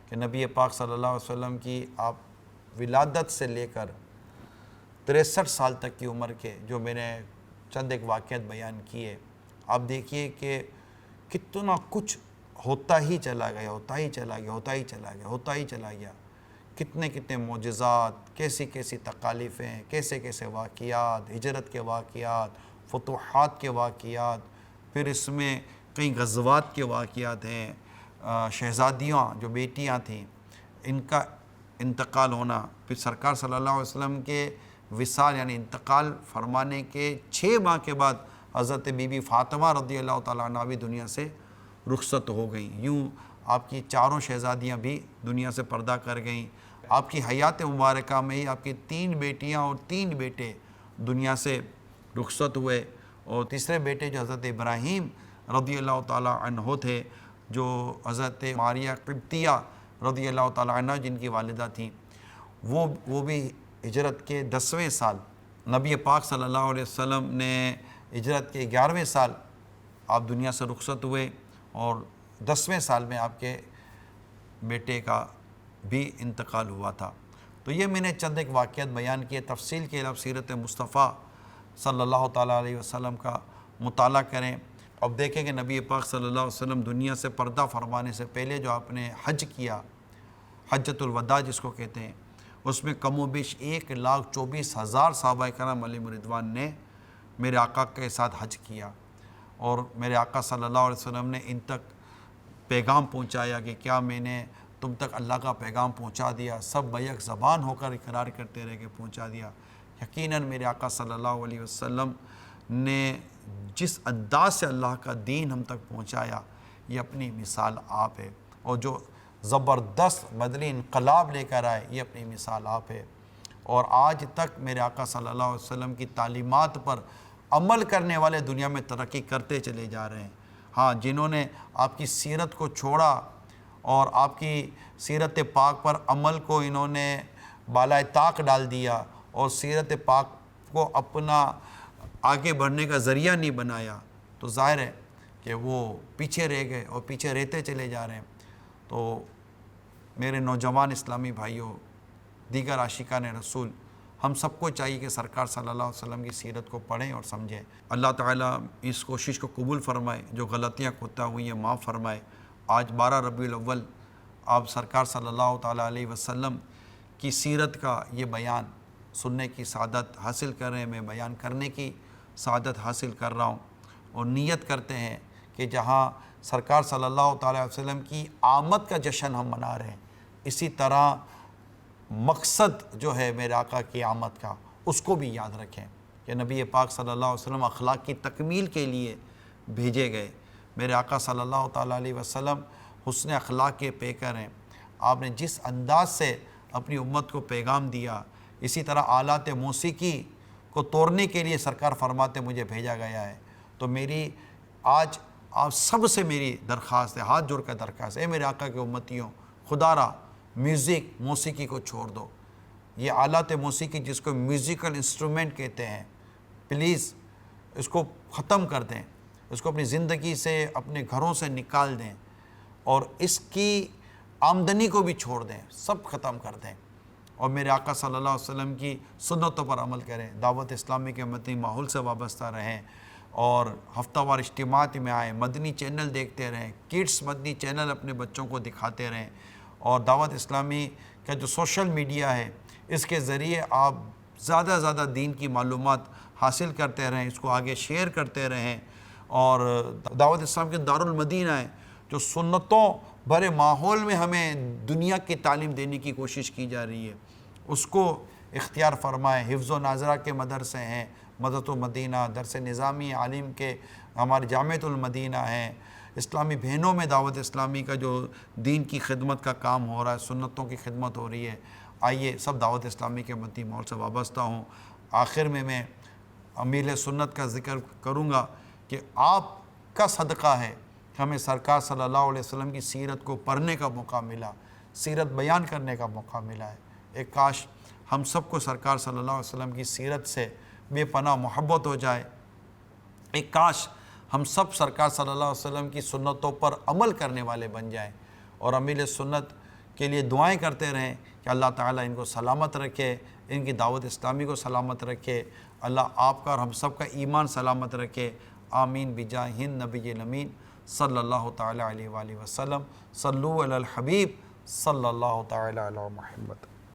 کہ نبی پاک صلی اللہ علیہ وسلم کی آپ ولادت سے لے کر 63 سال تک کی عمر کے جو میں نے چند ایک واقعات بیان کیے، آپ دیکھیے کہ کتنا کچھ ہوتا ہی چلا گیا، ہوتا ہی چلا گیا، ہوتا ہی چلا گیا، ہوتا ہی چلا گیا۔ کتنے کتنے معجزات، کیسی کیسی تکالیفیں، کیسے کیسے واقعات، ہجرت کے واقعات، فتوحات کے واقعات، پھر اس میں کئی غزوات کے واقعات ہیں، شہزادیاں جو بیٹیاں تھیں ان کا انتقال ہونا، پھر سرکار صلی اللہ علیہ وسلم کے وصال یعنی انتقال فرمانے کے 6 ماہ کے بعد حضرت بی بی فاطمہ رضی اللہ تعالیٰ عنہ بھی دنیا سے رخصت ہو گئیں۔ یوں آپ کی 4 شہزادیاں بھی دنیا سے پردہ کر گئیں۔ آپ کی حیات مبارکہ میں ہی آپ کی 3 بیٹیاں اور 3 بیٹے دنیا سے رخصت ہوئے، اور تیسرے بیٹے جو حضرت ابراہیم رضی اللہ تعالیٰ عنہ تھے، جو حضرت ماریہ قبطیہ رضی اللہ تعالیٰ عنہ جن کی والدہ تھیں، وہ بھی ہجرت کے 10ویں سال، نبی پاک صلی اللہ علیہ وسلم نے ہجرت کے 11ویں سال آپ دنیا سے رخصت ہوئے، اور 10ویں سال میں آپ کے بیٹے کا بھی انتقال ہوا تھا۔ تو یہ میں نے چند ایک واقعات بیان کیے۔ تفصیل کے علاوہ سیرت مصطفیٰ صلی اللہ تعالیٰ علیہ وسلم کا مطالعہ کریں۔ اب دیکھیں کہ نبی پاک صلی اللہ علیہ وسلم دنیا سے پردہ فرمانے سے پہلے جو آپ نے حج کیا، حجۃ الوداع جس کو کہتے ہیں، اس میں کم و بیش 1,24,000 صحابہ کرام علیہم رضوان نے میرے آقا کے ساتھ حج کیا، اور میرے آقا صلی اللہ علیہ وسلم نے ان تک پیغام پہنچایا کہ کیا میں نے تم تک اللہ کا پیغام پہنچا دیا؟ سب بیک زبان ہو کر اقرار کرتے رہے کہ پہنچا دیا۔ یقیناً میرے آقا صلی اللہ علیہ وسلم نے جس انداز سے اللہ کا دین ہم تک پہنچایا یہ اپنی مثال آپ ہے، اور جو زبردست مدنی انقلاب لے کر آئے یہ اپنی مثال آپ ہے، اور آج تک میرے آقا صلی اللہ علیہ وسلم کی تعلیمات پر عمل کرنے والے دنیا میں ترقی کرتے چلے جا رہے ہیں۔ ہاں جنہوں نے آپ کی سیرت کو چھوڑا اور آپ کی سیرت پاک پر عمل کو انہوں نے بالائے طاق ڈال دیا اور سیرت پاک کو اپنا آگے بڑھنے کا ذریعہ نہیں بنایا، تو ظاہر ہے کہ وہ پیچھے رہ گئے اور پیچھے رہتے چلے جا رہے ہیں۔ تو میرے نوجوان اسلامی بھائیوں، دیگر عاشقان رسول، ہم سب کو چاہیے کہ سرکار صلی اللہ علیہ وسلم کی سیرت کو پڑھیں اور سمجھیں۔ اللہ تعالیٰ اس کوشش کو قبول فرمائے، جو غلطیاں کوتا ہوئی ہیں معاف فرمائے۔ آج 12 ربیع الاول آپ سرکار صلی اللہ تعالیٰ علیہ وسلم کی سیرت کا یہ بیان سننے کی سعادت حاصل کر رہے ہیں، میں بیان کرنے کی سعادت حاصل کر رہا ہوں، اور نیت کرتے ہیں کہ جہاں سرکار صلی اللہ تعالیٰ علیہ وسلم کی آمد کا جشن ہم منا رہے ہیں، اسی طرح مقصد جو ہے میرے آقا کی آمد کا، اس کو بھی یاد رکھیں کہ نبی پاک صلی اللہ علیہ وسلم اخلاق کی تکمیل کے لیے بھیجے گئے۔ میرے آقا صلی اللہ تعالیٰ علیہ وسلم حسن اخلاق کے پیکر ہیں۔ آپ نے جس انداز سے اپنی امت کو پیغام دیا، اسی طرح آلات موسیقی کو توڑنے کے لیے سرکار فرماتے مجھے بھیجا گیا ہے۔ تو میری آج آپ سب سے میری درخواست ہے، ہاتھ جوڑ کر درخواست ہے، اے میرے آقا کے امتیوں، خدا را میوزک موسیقی کو چھوڑ دو۔ یہ آلات موسیقی جس کو میوزیکل انسٹرومنٹ کہتے ہیں، پلیز اس کو ختم کر دیں، اس کو اپنی زندگی سے، اپنے گھروں سے نکال دیں، اور اس کی آمدنی کو بھی چھوڑ دیں، سب ختم کر دیں، اور میرے آقا صلی اللہ علیہ وسلم کی سنتوں پر عمل کریں۔ دعوت اسلامی کے مدنی ماحول سے وابستہ رہیں، اور ہفتہ وار اجتماعات میں آئیں، مدنی چینل دیکھتے رہیں، کڈس مدنی چینل اپنے بچوں کو دکھاتے رہیں، اور دعوت اسلامی کا جو سوشل میڈیا ہے اس کے ذریعے آپ زیادہ سے زیادہ دین کی معلومات حاصل کرتے رہیں، اس کو آگے شیئر کرتے رہیں۔ اور دعوت اسلام کے دارالمدینہ ہے جو سنتوں بھرے ماحول میں ہمیں دنیا کی تعلیم دینے کی کوشش کی جا رہی ہے، اس کو اختیار فرمائیں۔ حفظ و ناظرہ کے مدرسے ہیں، مدرسۃ المدینہ، درس نظامی عالم کے ہمارے جامعۃ المدینہ ہیں، اسلامی بہنوں میں دعوت اسلامی کا جو دین کی خدمت کا کام ہو رہا ہے، سنتوں کی خدمت ہو رہی ہے۔ آئیے سب دعوت اسلامی کے مدنی ماحول سے وابستہ ہوں۔ آخر میں امیر سنت کا ذکر کروں گا کہ آپ کا صدقہ ہے کہ ہمیں سرکار صلی اللہ علیہ وسلم کی سیرت کو پڑھنے کا موقع ملا، سیرت بیان کرنے کا موقع ملا ہے۔ ایک کاش ہم سب کو سرکار صلی اللہ علیہ وسلم کی سیرت سے بے پناہ محبت ہو جائے، ایک کاش ہم سب سرکار صلی اللہ علیہ وسلم کی سنتوں پر عمل کرنے والے بن جائیں، اور امیر سنت کے لیے دعائیں کرتے رہیں کہ اللہ تعالیٰ ان کو سلامت رکھے، ان کی دعوت اسلامی کو سلامت رکھے، اللہ آپ کا اور ہم سب کا ایمان سلامت رکھے۔ آمین بجاہ نبی الامین صلی اللہ تعالیٰ علیہ وآلہ وسلم۔ صلو علی الحبیب صلی اللہ تعالیٰ علی محمد۔